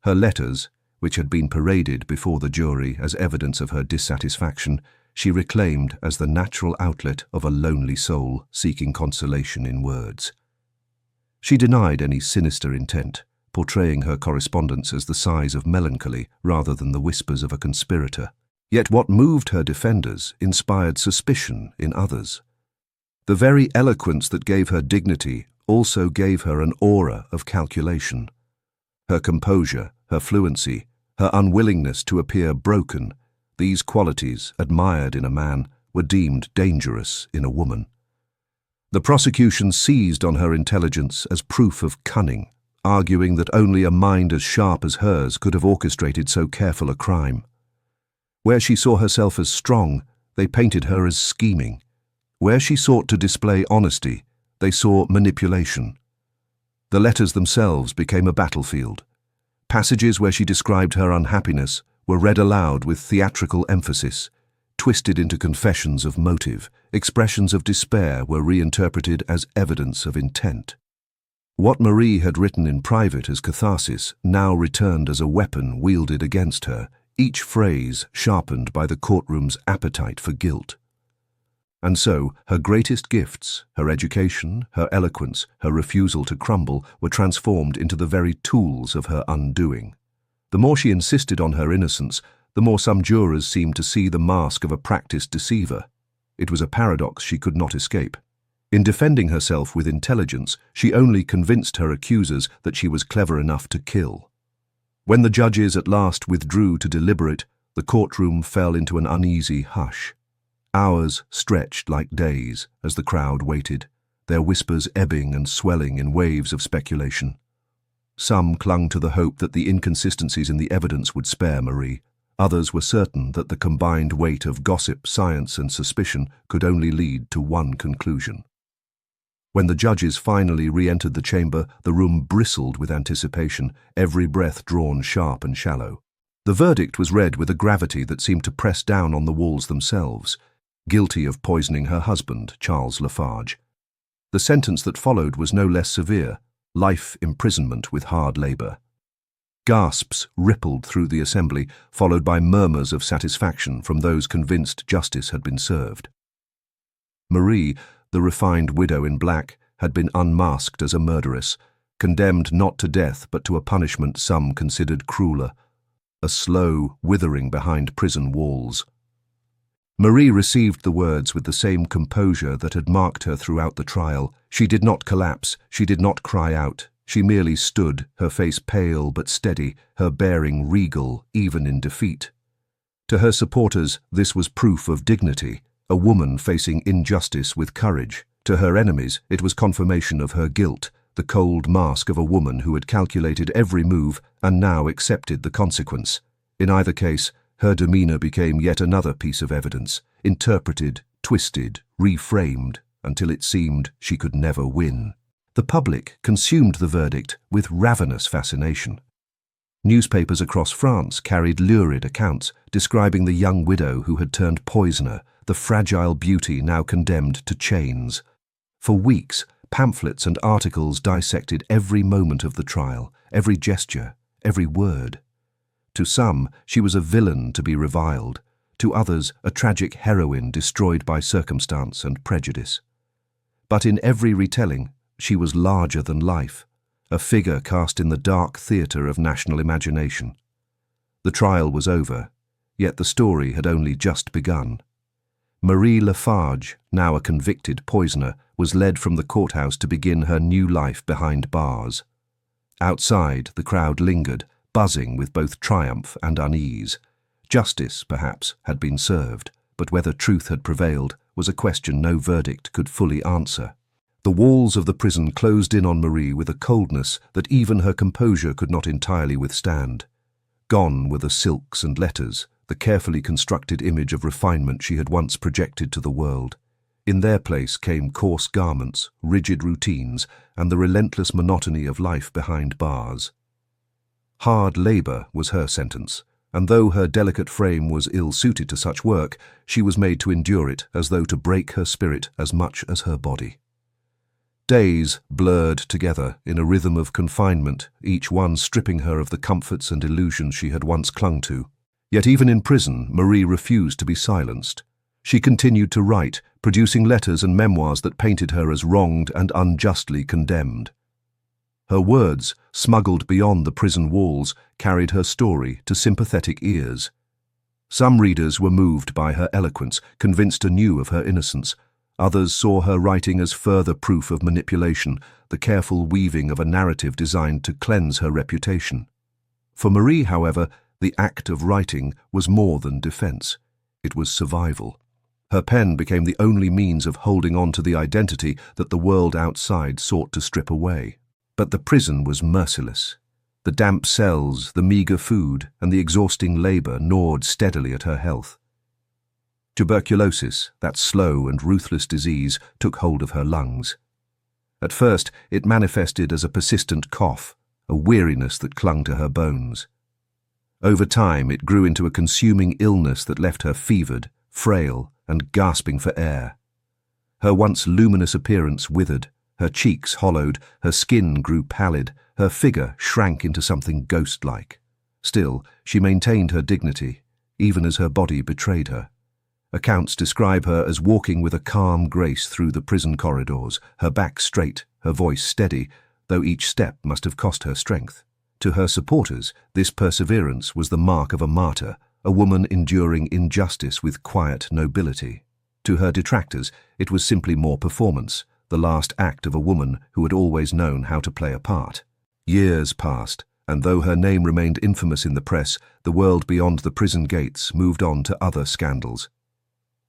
Her letters, which had been paraded before the jury as evidence of her dissatisfaction, she reclaimed as the natural outlet of a lonely soul seeking consolation in words. She denied any sinister intent, portraying her correspondence as the sighs of melancholy rather than the whispers of a conspirator. Yet what moved her defenders inspired suspicion in others. The very eloquence that gave her dignity also gave her an aura of calculation. Her composure, her fluency, her unwillingness to appear broken, these qualities, admired in a man, were deemed dangerous in a woman. The prosecution seized on her intelligence as proof of cunning, arguing that only a mind as sharp as hers could have orchestrated so careful a crime. Where she saw herself as strong, they painted her as scheming. Where she sought to display honesty, they saw manipulation. The letters themselves became a battlefield. Passages where she described her unhappiness were read aloud with theatrical emphasis, twisted into confessions of motive. Expressions of despair were reinterpreted as evidence of intent. What Marie had written in private as catharsis now returned as a weapon wielded against her, each phrase sharpened by the courtroom's appetite for guilt. And so, her greatest gifts, her education, her eloquence, her refusal to crumble, were transformed into the very tools of her undoing. The more she insisted on her innocence, the more some jurors seemed to see the mask of a practiced deceiver. It was a paradox she could not escape. In defending herself with intelligence, she only convinced her accusers that she was clever enough to kill. When the judges at last withdrew to deliberate, the courtroom fell into an uneasy hush. Hours stretched like days as the crowd waited, their whispers ebbing and swelling in waves of speculation. Some clung to the hope that the inconsistencies in the evidence would spare Marie. Others were certain that the combined weight of gossip, science, and suspicion could only lead to one conclusion. When the judges finally re-entered the chamber, the room bristled with anticipation, every breath drawn sharp and shallow. The verdict was read with a gravity that seemed to press down on the walls themselves. Guilty of poisoning her husband, Charles Lafarge. The sentence that followed was no less severe, life imprisonment with hard labor. Gasps rippled through the assembly, followed by murmurs of satisfaction from those convinced justice had been served. Marie, the refined widow in black, had been unmasked as a murderess, condemned not to death but to a punishment some considered crueler, a slow withering behind prison walls. Marie received the words with the same composure that had marked her throughout the trial. She did not collapse, she did not cry out. She merely stood, her face pale but steady, her bearing regal even in defeat. To her supporters, this was proof of dignity, a woman facing injustice with courage. To her enemies, it was confirmation of her guilt, the cold mask of a woman who had calculated every move and now accepted the consequence. In either case, her demeanor became yet another piece of evidence, interpreted, twisted, reframed, until it seemed she could never win. The public consumed the verdict with ravenous fascination. Newspapers across France carried lurid accounts describing the young widow who had turned poisoner, the fragile beauty now condemned to chains. For weeks, pamphlets and articles dissected every moment of the trial, every gesture, every word. To some, she was a villain to be reviled. To others, a tragic heroine destroyed by circumstance and prejudice. But in every retelling, she was larger than life, a figure cast in the dark theatre of national imagination. The trial was over, yet the story had only just begun. Marie Lafarge, now a convicted poisoner, was led from the courthouse to begin her new life behind bars. Outside, the crowd lingered, buzzing with both triumph and unease. Justice, perhaps, had been served, but whether truth had prevailed was a question no verdict could fully answer. The walls of the prison closed in on Marie with a coldness that even her composure could not entirely withstand. Gone were the silks and letters, the carefully constructed image of refinement she had once projected to the world. In their place came coarse garments, rigid routines, and the relentless monotony of life behind bars. Hard labor was her sentence, and though her delicate frame was ill-suited to such work, she was made to endure it as though to break her spirit as much as her body. Days blurred together in a rhythm of confinement, each one stripping her of the comforts and illusions she had once clung to. Yet even in prison, Marie refused to be silenced. She continued to write, producing letters and memoirs that painted her as wronged and unjustly condemned. Her words, smuggled beyond the prison walls, carried her story to sympathetic ears. Some readers were moved by her eloquence, convinced anew of her innocence. Others saw her writing as further proof of manipulation, the careful weaving of a narrative designed to cleanse her reputation. For Marie, however, the act of writing was more than defense. It was survival. Her pen became the only means of holding on to the identity that the world outside sought to strip away. But the prison was merciless. The damp cells, the meager food, and the exhausting labor gnawed steadily at her health. Tuberculosis, that slow and ruthless disease, took hold of her lungs. At first, it manifested as a persistent cough, a weariness that clung to her bones. Over time, it grew into a consuming illness that left her fevered, frail, and gasping for air. Her once luminous appearance withered, her cheeks hollowed, her skin grew pallid, her figure shrank into something ghost-like. Still, she maintained her dignity, even as her body betrayed her. Accounts describe her as walking with a calm grace through the prison corridors, her back straight, her voice steady, though each step must have cost her strength. To her supporters, this perseverance was the mark of a martyr, a woman enduring injustice with quiet nobility. To her detractors, it was simply more performance, the last act of a woman who had always known how to play a part. Years passed, and though her name remained infamous in the press, the world beyond the prison gates moved on to other scandals.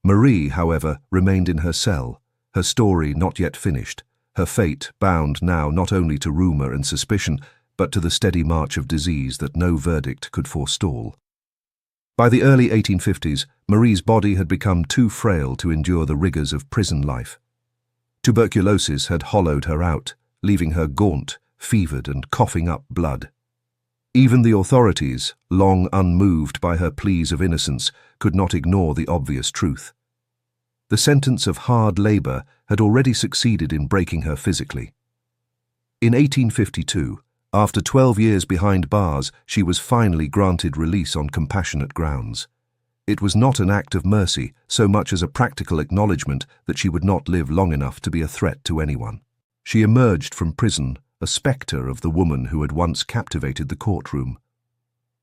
Marie, however, remained in her cell, her story not yet finished, her fate bound now not only to rumor and suspicion, but to the steady march of disease that no verdict could forestall. By the early 1850s, Marie's body had become too frail to endure the rigors of prison life. Tuberculosis had hollowed her out, leaving her gaunt, fevered, and coughing up blood. Even the authorities, long unmoved by her pleas of innocence, could not ignore the obvious truth. The sentence of hard labor had already succeeded in breaking her physically. In 1852, after 12 years behind bars, she was finally granted release on compassionate grounds. It was not an act of mercy, so much as a practical acknowledgement that she would not live long enough to be a threat to anyone. She emerged from prison, a spectre of the woman who had once captivated the courtroom.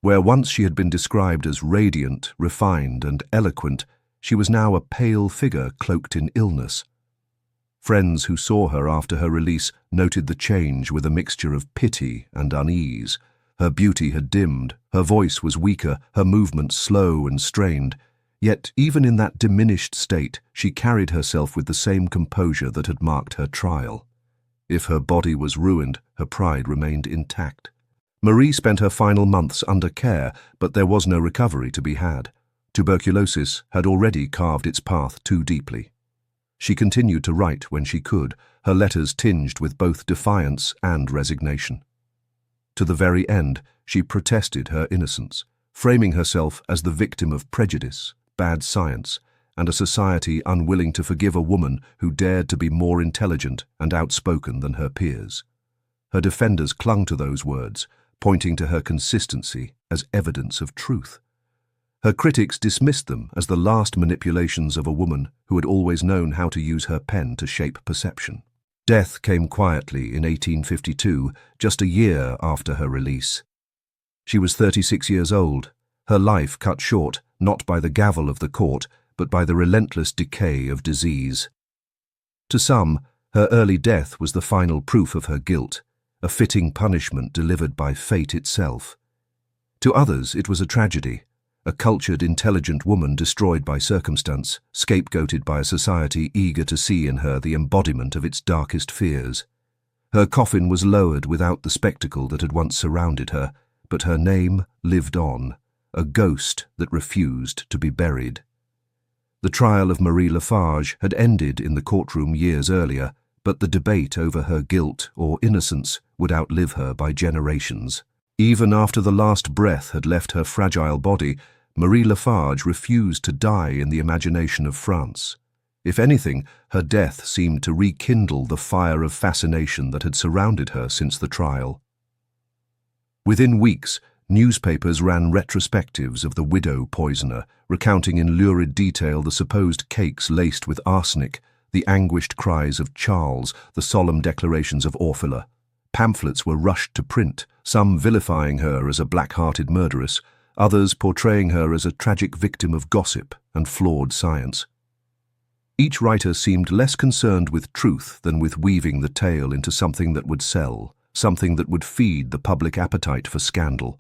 Where once she had been described as radiant, refined, and eloquent, she was now a pale figure cloaked in illness. Friends who saw her after her release noted the change with a mixture of pity and unease. Her beauty had dimmed, her voice was weaker, her movements slow and strained. Yet even in that diminished state, she carried herself with the same composure that had marked her trial. If her body was ruined, her pride remained intact. Marie spent her final months under care, but there was no recovery to be had. Tuberculosis had already carved its path too deeply. She continued to write when she could, her letters tinged with both defiance and resignation. To the very end, she protested her innocence, framing herself as the victim of prejudice, bad science, and a society unwilling to forgive a woman who dared to be more intelligent and outspoken than her peers. Her defenders clung to those words, pointing to her consistency as evidence of truth. Her critics dismissed them as the last manipulations of a woman who had always known how to use her pen to shape perception. Death came quietly in 1852, just a year after her release. She was 36 years old, her life cut short not by the gavel of the court, but by the relentless decay of disease. To some, her early death was the final proof of her guilt, a fitting punishment delivered by fate itself. To others, it was a tragedy, a cultured, intelligent woman destroyed by circumstance, scapegoated by a society eager to see in her the embodiment of its darkest fears. Her coffin was lowered without the spectacle that had once surrounded her, but her name lived on, a ghost that refused to be buried. The trial of Marie Lafarge had ended in the courtroom years earlier, but the debate over her guilt or innocence would outlive her by generations. Even after the last breath had left her fragile body, Marie Lafarge refused to die in the imagination of France. If anything, her death seemed to rekindle the fire of fascination that had surrounded her since the trial. Within weeks, newspapers ran retrospectives of the widow poisoner, recounting in lurid detail the supposed cakes laced with arsenic, the anguished cries of Charles, the solemn declarations of Orfila. Pamphlets were rushed to print, some vilifying her as a black-hearted murderess, others portraying her as a tragic victim of gossip and flawed science. Each writer seemed less concerned with truth than with weaving the tale into something that would sell, something that would feed the public appetite for scandal.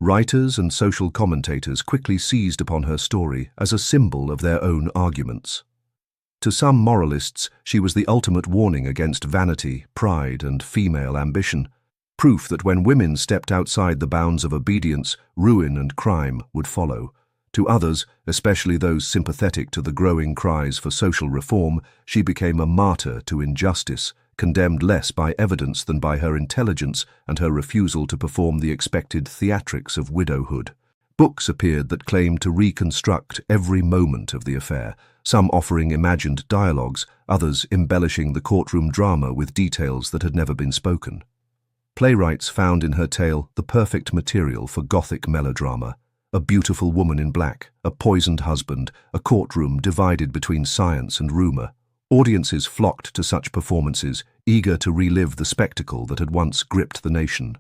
Writers and social commentators quickly seized upon her story as a symbol of their own arguments. To some moralists, she was the ultimate warning against vanity, pride, and female ambition, proof that when women stepped outside the bounds of obedience, ruin and crime would follow. To others, especially those sympathetic to the growing cries for social reform, she became a martyr to injustice, condemned less by evidence than by her intelligence and her refusal to perform the expected theatrics of widowhood. Books appeared that claimed to reconstruct every moment of the affair, some offering imagined dialogues, others embellishing the courtroom drama with details that had never been spoken. Playwrights found in her tale the perfect material for Gothic melodrama: a beautiful woman in black, a poisoned husband, a courtroom divided between science and rumor. Audiences flocked to such performances, eager to relive the spectacle that had once gripped the nation.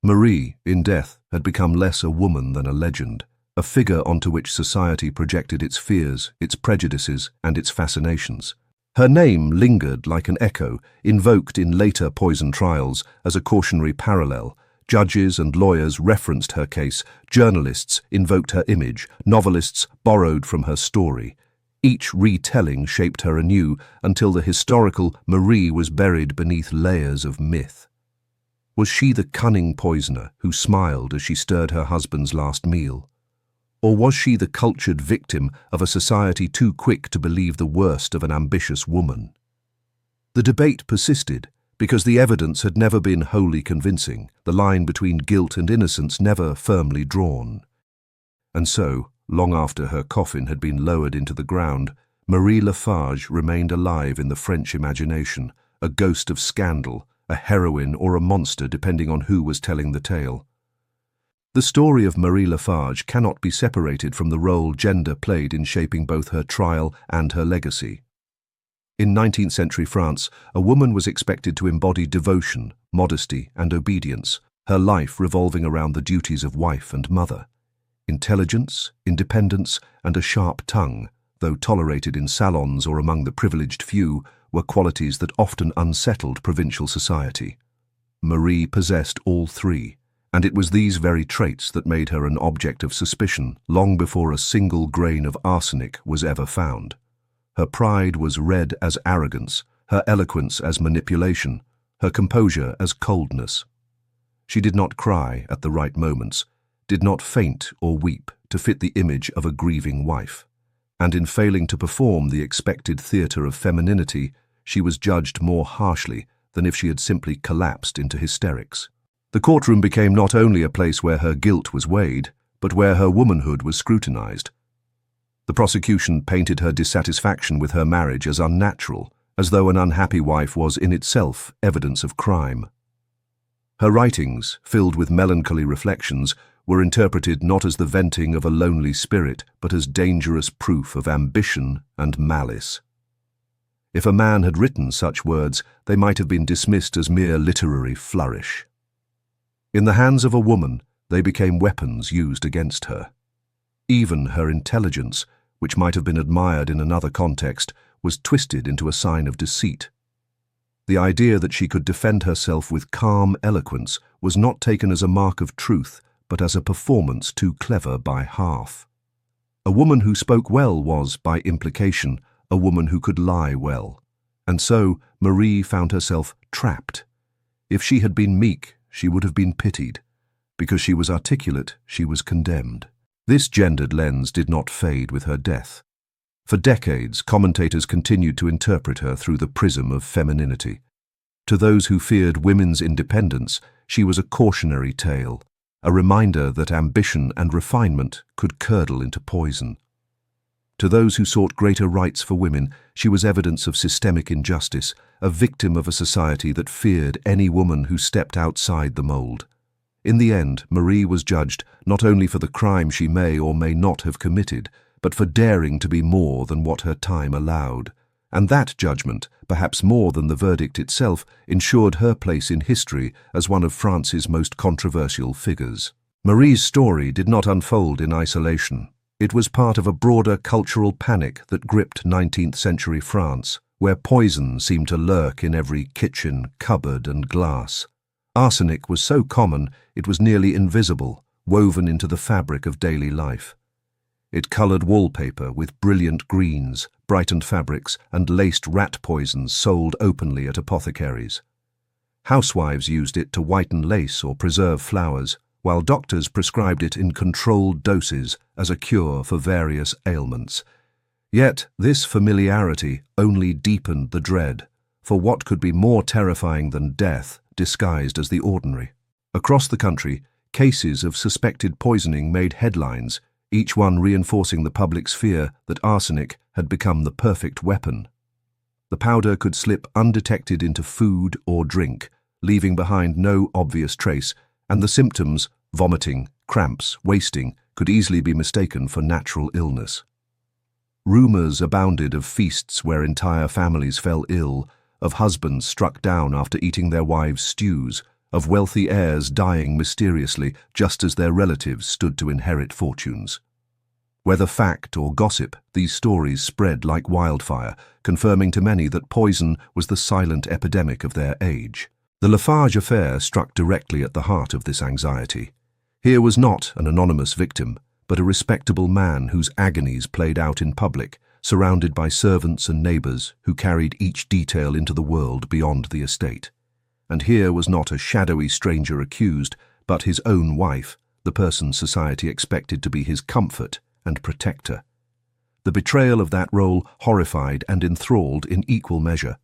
Marie, in death, had become less a woman than a legend, a figure onto which society projected its fears, its prejudices, and its fascinations. Her name lingered like an echo, invoked in later poison trials as a cautionary parallel. Judges and lawyers referenced her case, journalists invoked her image, novelists borrowed from her story. Each retelling shaped her anew until the historical Marie was buried beneath layers of myth. Was she the cunning poisoner who smiled as she stirred her husband's last meal? Or was she the cultured victim of a society too quick to believe the worst of an ambitious woman? The debate persisted because the evidence had never been wholly convincing, the line between guilt and innocence never firmly drawn. And so, long after her coffin had been lowered into the ground, Marie Lafarge remained alive in the French imagination, a ghost of scandal, a heroine or a monster depending on who was telling the tale. The story of Marie Lafarge cannot be separated from the role gender played in shaping both her trial and her legacy. In 19th century France, a woman was expected to embody devotion, modesty, and obedience, her life revolving around the duties of wife and mother. Intelligence, independence, and a sharp tongue, though tolerated in salons or among the privileged few, were qualities that often unsettled provincial society. Marie possessed all three, and it was these very traits that made her an object of suspicion long before a single grain of arsenic was ever found. Her pride was read as arrogance, her eloquence as manipulation, her composure as coldness. She did not cry at the right moments, did not faint or weep to fit the image of a grieving wife, and in failing to perform the expected theatre of femininity, she was judged more harshly than if she had simply collapsed into hysterics. The courtroom became not only a place where her guilt was weighed, but where her womanhood was scrutinized. The prosecution painted her dissatisfaction with her marriage as unnatural, as though an unhappy wife was in itself evidence of crime. Her writings, filled with melancholy reflections, were interpreted not as the venting of a lonely spirit, but as dangerous proof of ambition and malice. If a man had written such words, they might have been dismissed as mere literary flourish. In the hands of a woman, they became weapons used against her. Even her intelligence, which might have been admired in another context, was twisted into a sign of deceit. The idea that she could defend herself with calm eloquence was not taken as a mark of truth, but as a performance too clever by half. A woman who spoke well was, by implication, a woman who could lie well. And so Marie found herself trapped. If she had been meek, she would have been pitied. Because she was articulate, she was condemned. This gendered lens did not fade with her death. For decades, commentators continued to interpret her through the prism of femininity. To those who feared women's independence, she was a cautionary tale, a reminder that ambition and refinement could curdle into poison. To those who sought greater rights for women, she was evidence of systemic injustice, a victim of a society that feared any woman who stepped outside the mold. In the end, Marie was judged not only for the crime she may or may not have committed, but for daring to be more than what her time allowed. And that judgment, perhaps more than the verdict itself, ensured her place in history as one of France's most controversial figures. Marie's story did not unfold in isolation. It was part of a broader cultural panic that gripped 19th-century France, where poison seemed to lurk in every kitchen, cupboard, and glass. Arsenic was so common it was nearly invisible, woven into the fabric of daily life. It colored wallpaper with brilliant greens, brightened fabrics, and laced rat poisons sold openly at apothecaries. Housewives used it to whiten lace or preserve flowers, while doctors prescribed it in controlled doses as a cure for various ailments. Yet this familiarity only deepened the dread, for what could be more terrifying than death disguised as the ordinary? Across the country, cases of suspected poisoning made headlines, each one reinforcing the public's fear that arsenic had become the perfect weapon. The powder could slip undetected into food or drink, leaving behind no obvious trace, and the symptoms, vomiting, cramps, wasting, could easily be mistaken for natural illness. Rumors abounded of feasts where entire families fell ill, of husbands struck down after eating their wives' stews, of wealthy heirs dying mysteriously just as their relatives stood to inherit fortunes. Whether fact or gossip, these stories spread like wildfire, confirming to many that poison was the silent epidemic of their age. The Lafarge affair struck directly at the heart of this anxiety. Here was not an anonymous victim, but a respectable man whose agonies played out in public, surrounded by servants and neighbors who carried each detail into the world beyond the estate. And here was not a shadowy stranger accused, but his own wife, the person society expected to be his comfort and protector. The betrayal of that role horrified and enthralled in equal measure.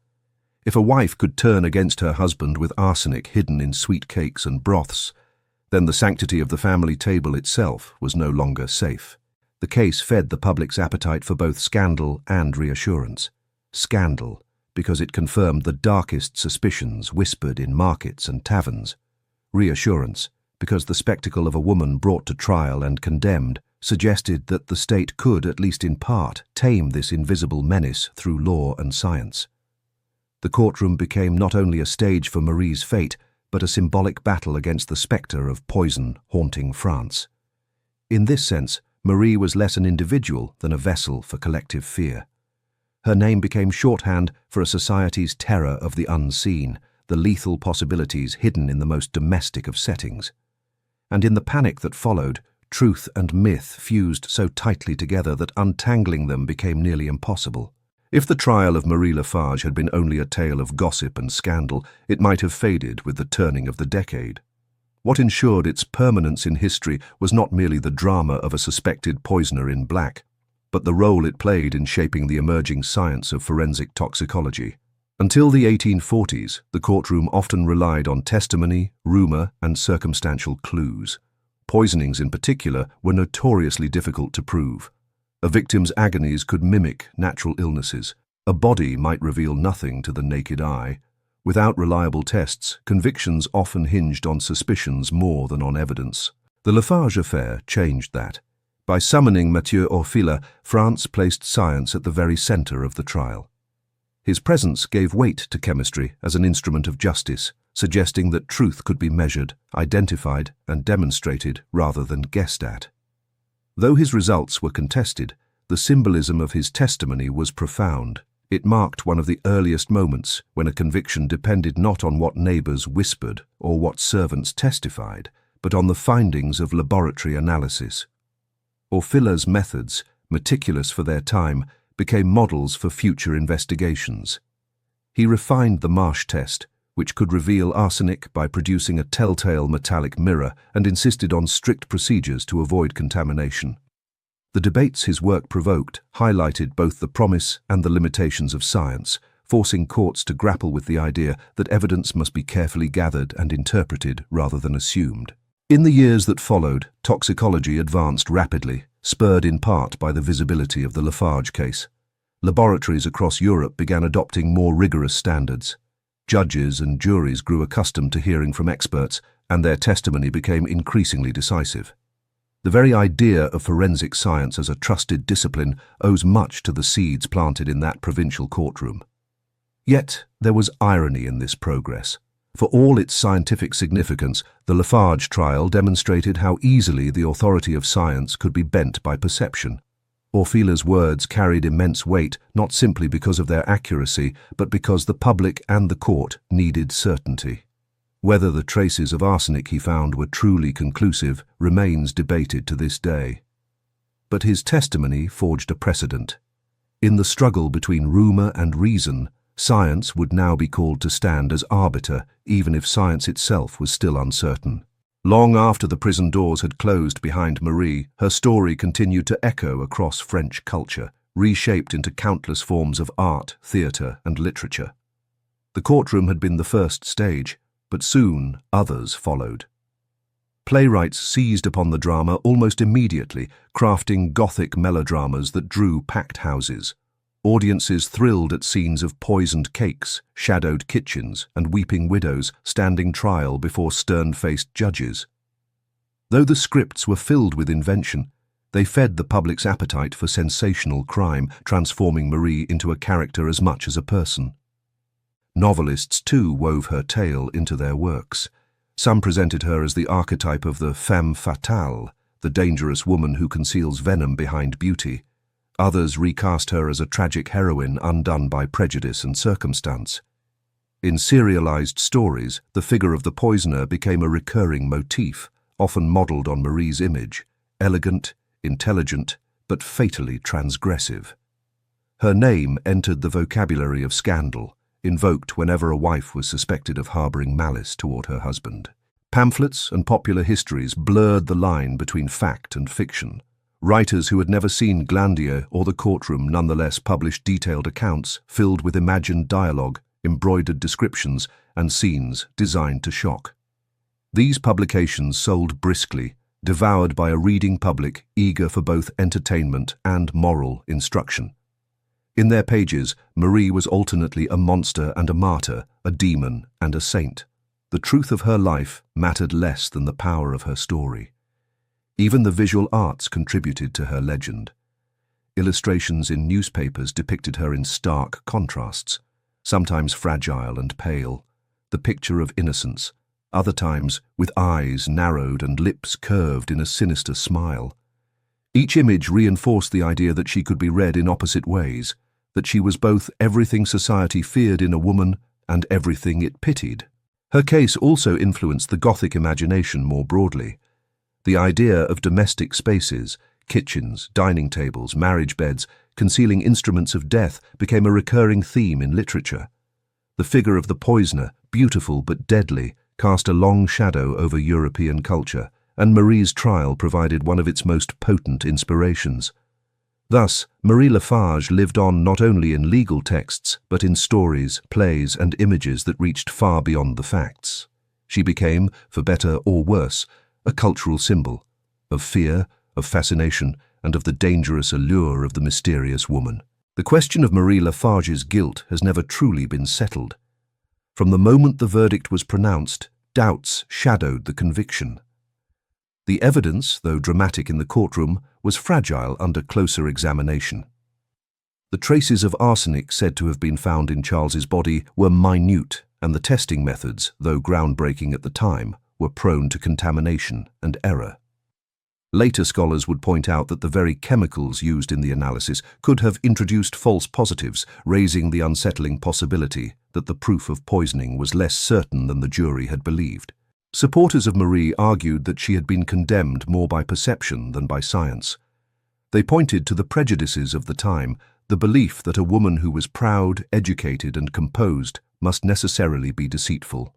If a wife could turn against her husband with arsenic hidden in sweet cakes and broths, then the sanctity of the family table itself was no longer safe. The case fed the public's appetite for both scandal and reassurance. Scandal, because it confirmed the darkest suspicions whispered in markets and taverns. Reassurance, because the spectacle of a woman brought to trial and condemned suggested that the state could, at least in part, tame this invisible menace through law and science. The courtroom became not only a stage for Marie's fate, but a symbolic battle against the spectre of poison haunting France. In this sense, Marie was less an individual than a vessel for collective fear. Her name became shorthand for a society's terror of the unseen, the lethal possibilities hidden in the most domestic of settings. And in the panic that followed, truth and myth fused so tightly together that untangling them became nearly impossible. If the trial of Marie Lafarge had been only a tale of gossip and scandal, it might have faded with the turning of the decade. What ensured its permanence in history was not merely the drama of a suspected poisoner in black, but the role it played in shaping the emerging science of forensic toxicology. Until the 1840s, the courtroom often relied on testimony, rumor, and circumstantial clues. Poisonings in particular were notoriously difficult to prove. A victim's agonies could mimic natural illnesses. A body might reveal nothing to the naked eye. Without reliable tests, convictions often hinged on suspicions more than on evidence. The Lafarge affair changed that. By summoning Mathieu Orfila, France placed science at the very center of the trial. His presence gave weight to chemistry as an instrument of justice, suggesting that truth could be measured, identified, and demonstrated rather than guessed at. Though his results were contested, the symbolism of his testimony was profound. It marked one of the earliest moments when a conviction depended not on what neighbors whispered or what servants testified, but on the findings of laboratory analysis. Orfila's methods, meticulous for their time, became models for future investigations. He refined the Marsh test, which could reveal arsenic by producing a telltale metallic mirror, and insisted on strict procedures to avoid contamination. The debates his work provoked highlighted both the promise and the limitations of science, forcing courts to grapple with the idea that evidence must be carefully gathered and interpreted rather than assumed. In the years that followed, toxicology advanced rapidly, spurred in part by the visibility of the Lafarge case. Laboratories across Europe began adopting more rigorous standards. Judges and juries grew accustomed to hearing from experts, and their testimony became increasingly decisive. The very idea of forensic science as a trusted discipline owes much to the seeds planted in that provincial courtroom. Yet there was irony in this progress. For all its scientific significance, the Lafarge trial demonstrated how easily the authority of science could be bent by perception. Orfila's words carried immense weight, not simply because of their accuracy, but because the public and the court needed certainty. Whether the traces of arsenic he found were truly conclusive remains debated to this day. But his testimony forged a precedent. In the struggle between rumor and reason, science would now be called to stand as arbiter, even if science itself was still uncertain. Long after the prison doors had closed behind Marie, her story continued to echo across French culture, reshaped into countless forms of art, theatre, and literature. The courtroom had been the first stage, but soon others followed. Playwrights seized upon the drama almost immediately, crafting Gothic melodramas that drew packed houses. Audiences thrilled at scenes of poisoned cakes, shadowed kitchens, and weeping widows standing trial before stern-faced judges. Though the scripts were filled with invention, they fed the public's appetite for sensational crime, transforming Marie into a character as much as a person. Novelists, too, wove her tale into their works. Some presented her as the archetype of the femme fatale, the dangerous woman who conceals venom behind beauty. Others recast her as a tragic heroine undone by prejudice and circumstance. In serialized stories, the figure of the poisoner became a recurring motif, often modeled on Marie's image, elegant, intelligent, but fatally transgressive. Her name entered the vocabulary of scandal, invoked whenever a wife was suspected of harboring malice toward her husband. Pamphlets and popular histories blurred the line between fact and fiction. Writers who had never seen Glandier or the courtroom nonetheless published detailed accounts filled with imagined dialogue, embroidered descriptions, and scenes designed to shock. These publications sold briskly, devoured by a reading public eager for both entertainment and moral instruction. In their pages, Marie was alternately a monster and a martyr, a demon and a saint. The truth of her life mattered less than the power of her story. Even the visual arts contributed to her legend. Illustrations in newspapers depicted her in stark contrasts, sometimes fragile and pale, the picture of innocence, other times with eyes narrowed and lips curved in a sinister smile. Each image reinforced the idea that she could be read in opposite ways, that she was both everything society feared in a woman and everything it pitied. Her case also influenced the Gothic imagination more broadly. The idea of domestic spaces, kitchens, dining tables, marriage beds, concealing instruments of death became a recurring theme in literature. The figure of the poisoner, beautiful but deadly, cast a long shadow over European culture, and Marie's trial provided one of its most potent inspirations. Thus, Marie Lafarge lived on not only in legal texts, but in stories, plays, and images that reached far beyond the facts. She became, for better or worse, a cultural symbol of fear, of fascination, and of the dangerous allure of the mysterious woman. The question of Marie Lafarge's guilt has never truly been settled. From the moment the verdict was pronounced, doubts shadowed the conviction. The evidence, though dramatic in the courtroom, was fragile under closer examination. The traces of arsenic said to have been found in Charles's body were minute, and the testing methods, though groundbreaking at the time, were prone to contamination and error. Later scholars would point out that the very chemicals used in the analysis could have introduced false positives, raising the unsettling possibility that the proof of poisoning was less certain than the jury had believed. Supporters of Marie argued that she had been condemned more by perception than by science. They pointed to the prejudices of the time, the belief that a woman who was proud, educated, and composed must necessarily be deceitful.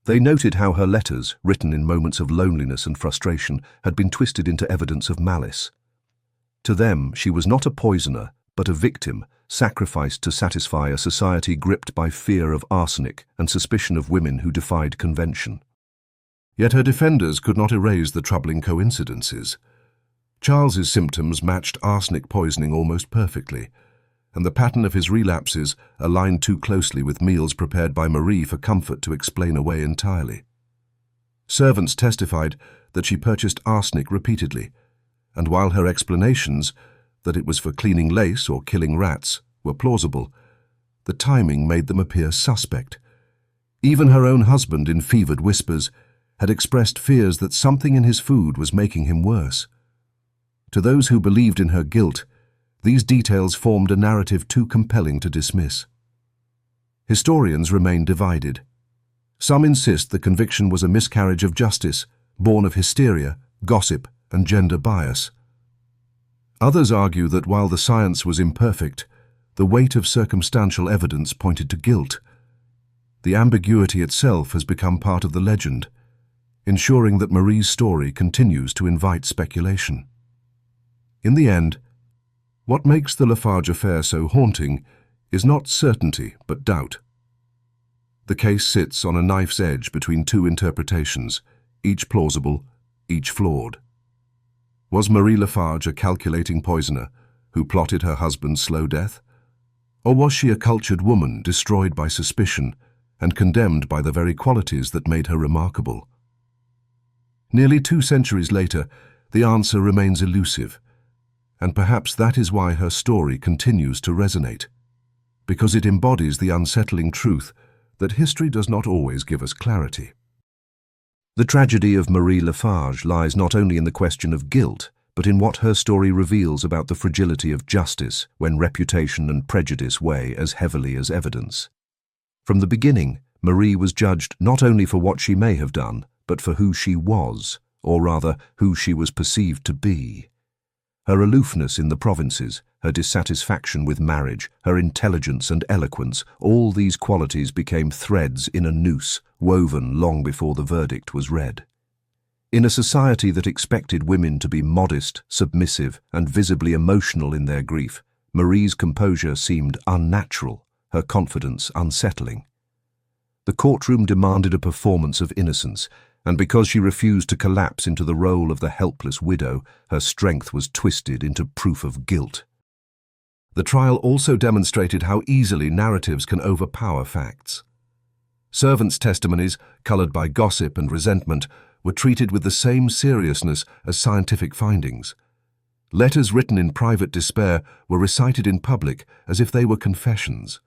They noted how her letters, written in moments of loneliness and frustration, had been twisted into evidence of malice. To them, she was not a poisoner, but a victim, sacrificed to satisfy a society gripped by fear of arsenic and suspicion of women who defied convention. Yet her defenders could not erase the troubling coincidences. Charles's symptoms matched arsenic poisoning almost perfectly, and the pattern of his relapses aligned too closely with meals prepared by Marie for comfort to explain away entirely. Servants testified that she purchased arsenic repeatedly, and while her explanations, that it was for cleaning lace or killing rats, were plausible, the timing made them appear suspect. Even her own husband, in fevered whispers, had expressed fears that something in his food was making him worse. To those who believed in her guilt, these details formed a narrative too compelling to dismiss. Historians remain divided. Some insist the conviction was a miscarriage of justice, born of hysteria, gossip, and gender bias. Others argue that while the science was imperfect, the weight of circumstantial evidence pointed to guilt. The ambiguity itself has become part of the legend, ensuring that Marie's story continues to invite speculation. In the end, what makes the Lafarge affair so haunting is not certainty but doubt. The case sits on a knife's edge between two interpretations, each plausible, each flawed. Was Marie Lafarge a calculating poisoner who plotted her husband's slow death? Or was she a cultured woman destroyed by suspicion and condemned by the very qualities that made her remarkable? Nearly 2 centuries later, the answer remains elusive, and perhaps that is why her story continues to resonate, because it embodies the unsettling truth that history does not always give us clarity. The tragedy of Marie Lafarge lies not only in the question of guilt, but in what her story reveals about the fragility of justice when reputation and prejudice weigh as heavily as evidence. From the beginning, Marie was judged not only for what she may have done, but for who she was, or rather, who she was perceived to be. Her aloofness in the provinces, her dissatisfaction with marriage, her intelligence and eloquence, all these qualities became threads in a noose woven long before the verdict was read. In a society that expected women to be modest, submissive, and visibly emotional in their grief, Marie's composure seemed unnatural, her confidence unsettling. The courtroom demanded a performance of innocence, and because she refused to collapse into the role of the helpless widow, her strength was twisted into proof of guilt. The trial also demonstrated how easily narratives can overpower facts. Servants' testimonies, colored by gossip and resentment, were treated with the same seriousness as scientific findings. Letters written in private despair were recited in public as if they were confessions.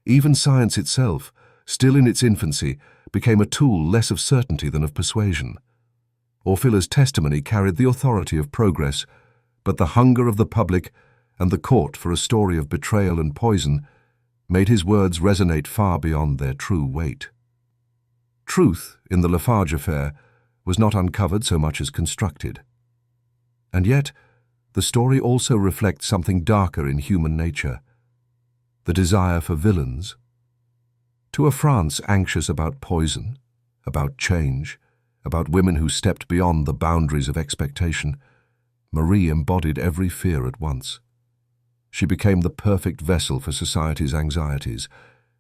Even science itself, still in its infancy, became a tool less of certainty than of persuasion. Orfila's testimony carried the authority of progress, but the hunger of the public and the court for a story of betrayal and poison made his words resonate far beyond their true weight. Truth in the Lafarge affair was not uncovered so much as constructed. And yet, the story also reflects something darker in human nature, the desire for villains. To a France anxious about poison, about change, about women who stepped beyond the boundaries of expectation, Marie embodied every fear at once. She became the perfect vessel for society's anxieties,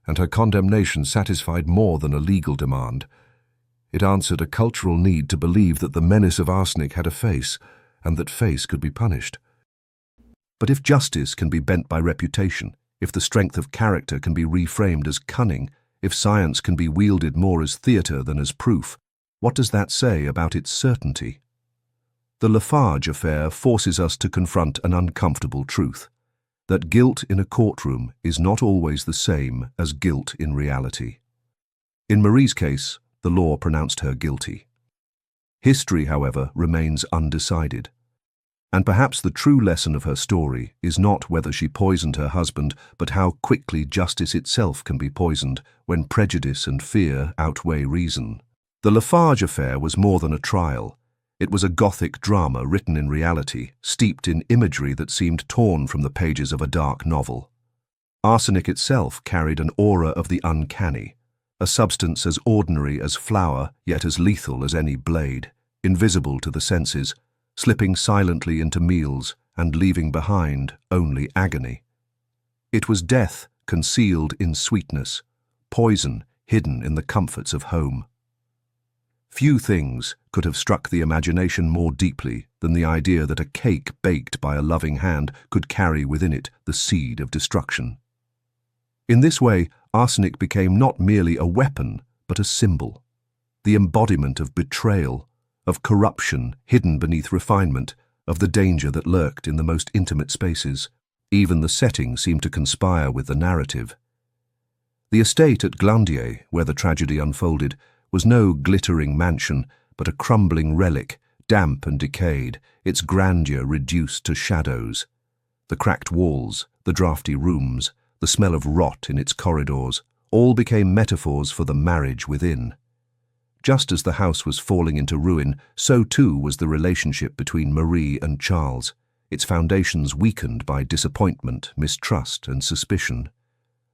and her condemnation satisfied more than a legal demand. It answered a cultural need to believe that the menace of arsenic had a face, and that face could be punished. But if justice can be bent by reputation, if the strength of character can be reframed as cunning, if science can be wielded more as theatre than as proof, what does that say about its certainty? The Lafarge affair forces us to confront an uncomfortable truth, that guilt in a courtroom is not always the same as guilt in reality. In Marie's case, the law pronounced her guilty. History, however, remains undecided. And perhaps the true lesson of her story is not whether she poisoned her husband, but how quickly justice itself can be poisoned when prejudice and fear outweigh reason. The Lafarge affair was more than a trial. It was a Gothic drama written in reality, steeped in imagery that seemed torn from the pages of a dark novel. Arsenic itself carried an aura of the uncanny, a substance as ordinary as flour, yet as lethal as any blade, invisible to the senses, slipping silently into meals and leaving behind only agony. It was death concealed in sweetness, poison hidden in the comforts of home. Few things could have struck the imagination more deeply than the idea that a cake baked by a loving hand could carry within it the seed of destruction. In this way, arsenic became not merely a weapon, but a symbol, the embodiment of betrayal, of corruption hidden beneath refinement, of the danger that lurked in the most intimate spaces. Even the setting seemed to conspire with the narrative. The estate at Glandier, where the tragedy unfolded, was no glittering mansion, but a crumbling relic, damp and decayed, its grandeur reduced to shadows. The cracked walls, the draughty rooms, the smell of rot in its corridors, all became metaphors for the marriage within. Just as the house was falling into ruin, so too was the relationship between Marie and Charles, its foundations weakened by disappointment, mistrust, and suspicion.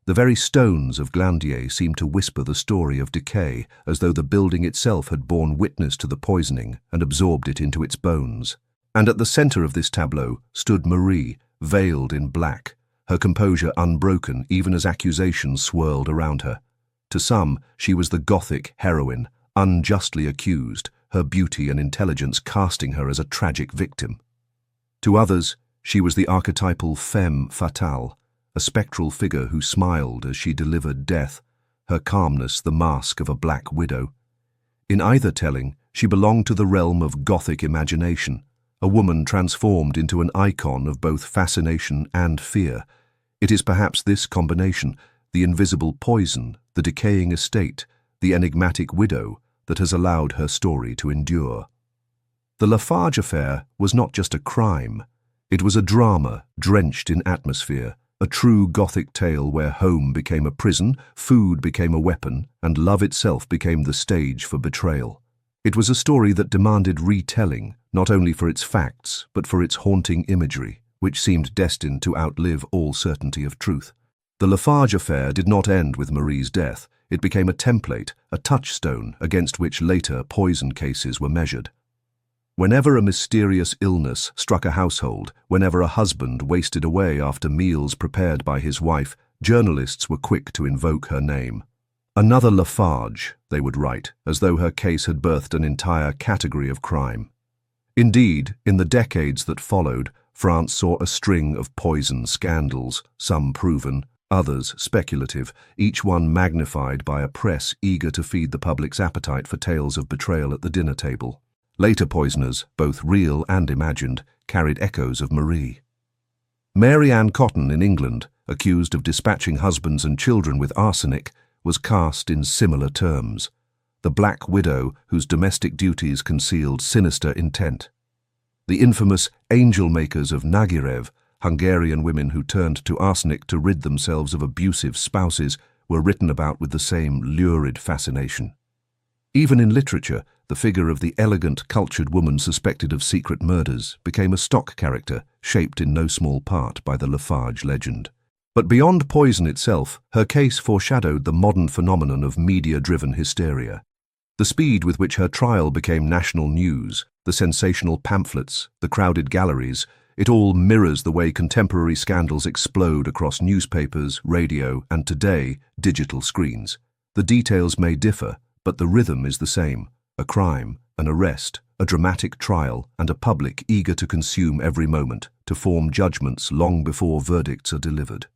The very stones of Glandier seemed to whisper the story of decay, as though the building itself had borne witness to the poisoning and absorbed it into its bones. And at the center of this tableau stood Marie, veiled in black, her composure unbroken even as accusations swirled around her. To some, she was the Gothic heroine, unjustly accused, her beauty and intelligence casting her as a tragic victim. To others, she was the archetypal femme fatale, a spectral figure who smiled as she delivered death, her calmness the mask of a black widow. In either telling, she belonged to the realm of Gothic imagination, a woman transformed into an icon of both fascination and fear. It is perhaps this combination, the invisible poison, the decaying estate, the enigmatic widow, that has allowed her story to endure. The Lafarge affair was not just a crime. It was a drama drenched in atmosphere, a true Gothic tale where home became a prison, food became a weapon, and love itself became the stage for betrayal. It was a story that demanded retelling, not only for its facts, but for its haunting imagery, which seemed destined to outlive all certainty of truth. The Lafarge affair did not end with Marie's death. It became a template, a touchstone against which later poison cases were measured. Whenever a mysterious illness struck a household, whenever a husband wasted away after meals prepared by his wife, journalists were quick to invoke her name. Another Lafarge, they would write, as though her case had birthed an entire category of crime. Indeed, in the decades that followed, France saw a string of poison scandals, some proven, others speculative, each one magnified by a press eager to feed the public's appetite for tales of betrayal at the dinner table. Later poisoners, both real and imagined, carried echoes of Marie. Mary Ann Cotton in England, accused of dispatching husbands and children with arsenic, was cast in similar terms. The Black Widow whose domestic duties concealed sinister intent. The infamous angel makers of Nagirev, Hungarian women who turned to arsenic to rid themselves of abusive spouses, were written about with the same lurid fascination. Even in literature, the figure of the elegant, cultured woman suspected of secret murders became a stock character, shaped in no small part by the Lafarge legend. But beyond poison itself, her case foreshadowed the modern phenomenon of media-driven hysteria. The speed with which her trial became national news, the sensational pamphlets, the crowded galleries, it all mirrors the way contemporary scandals explode across newspapers, radio, and today, digital screens. The details may differ, but the rhythm is the same. A crime, an arrest, a dramatic trial, and a public eager to consume every moment, to form judgments long before verdicts are delivered.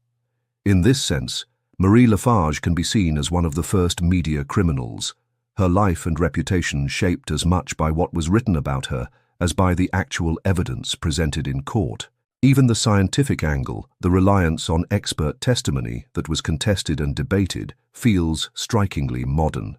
In this sense, Marie Lafarge can be seen as one of the first media criminals, her life and reputation shaped as much by what was written about her as by the actual evidence presented in court. Even the scientific angle, the reliance on expert testimony that was contested and debated, feels strikingly modern.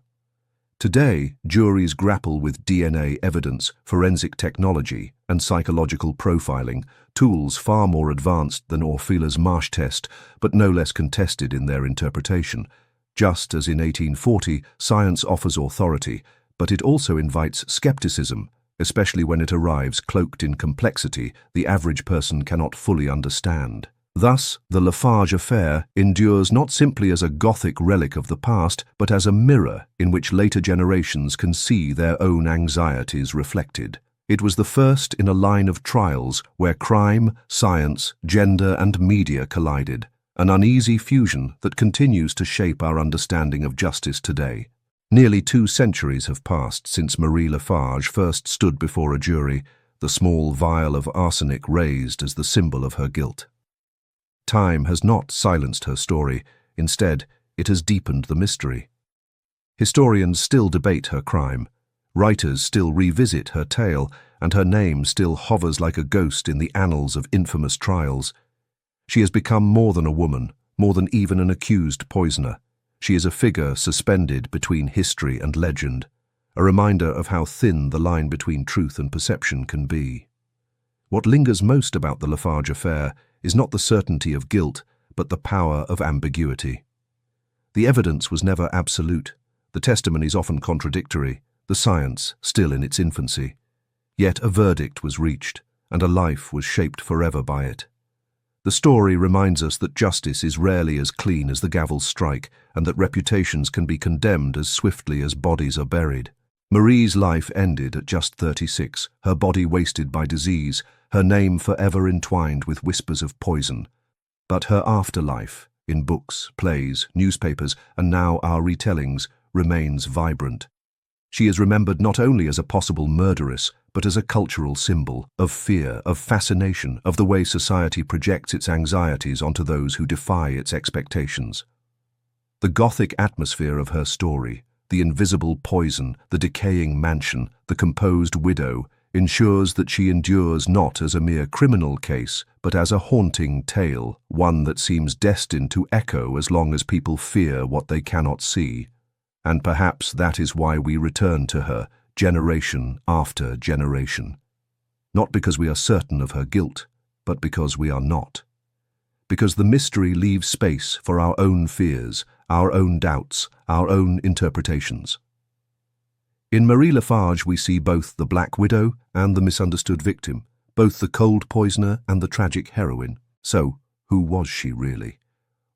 Today, juries grapple with DNA evidence, forensic technology, and psychological profiling, tools far more advanced than Orfila's Marsh test, but no less contested in their interpretation. Just as in 1840, science offers authority, but it also invites skepticism, especially when it arrives cloaked in complexity the average person cannot fully understand. Thus, the Lafarge affair endures not simply as a Gothic relic of the past, but as a mirror in which later generations can see their own anxieties reflected. It was the first in a line of trials where crime, science, gender, and media collided, an uneasy fusion that continues to shape our understanding of justice today. Nearly 2 centuries have passed since Marie Lafarge first stood before a jury, the small vial of arsenic raised as the symbol of her guilt. Time has not silenced her story. Instead, it has deepened the mystery. Historians still debate her crime. Writers still revisit her tale, and her name still hovers like a ghost in the annals of infamous trials. She has become more than a woman, more than even an accused poisoner. She is a figure suspended between history and legend, a reminder of how thin the line between truth and perception can be. What lingers most about the Lafarge affair is not the certainty of guilt, but the power of ambiguity. The evidence was never absolute, the testimonies often contradictory, the science still in its infancy. Yet a verdict was reached, and a life was shaped forever by it. The story reminds us that justice is rarely as clean as the gavel's strike, and that reputations can be condemned as swiftly as bodies are buried. Marie's life ended at just 36, her body wasted by disease, her name forever entwined with whispers of poison. But her afterlife, in books, plays, newspapers, and now our retellings, remains vibrant. She is remembered not only as a possible murderess, but as a cultural symbol of fear, of fascination, of the way society projects its anxieties onto those who defy its expectations. The Gothic atmosphere of her story, the invisible poison, the decaying mansion, the composed widow, ensures that she endures not as a mere criminal case, but as a haunting tale, one that seems destined to echo as long as people fear what they cannot see. And perhaps that is why we return to her, generation after generation. Not because we are certain of her guilt, but because we are not. Because the mystery leaves space for our own fears, our own doubts, our own interpretations. In Marie Lafarge we see both the Black Widow and the misunderstood victim, both the cold poisoner and the tragic heroine. So, who was she really?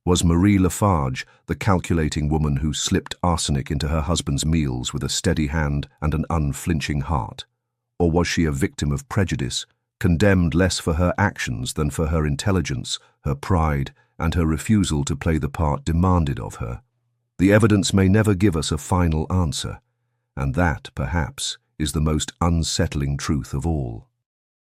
Was Marie Lafarge the calculating woman who slipped arsenic into her husband's meals with a steady hand and an unflinching heart? Or was she a victim of prejudice, condemned less for her actions than for her intelligence, her pride, and her refusal to play the part demanded of her? The evidence may never give us a final answer, and that, perhaps, is the most unsettling truth of all.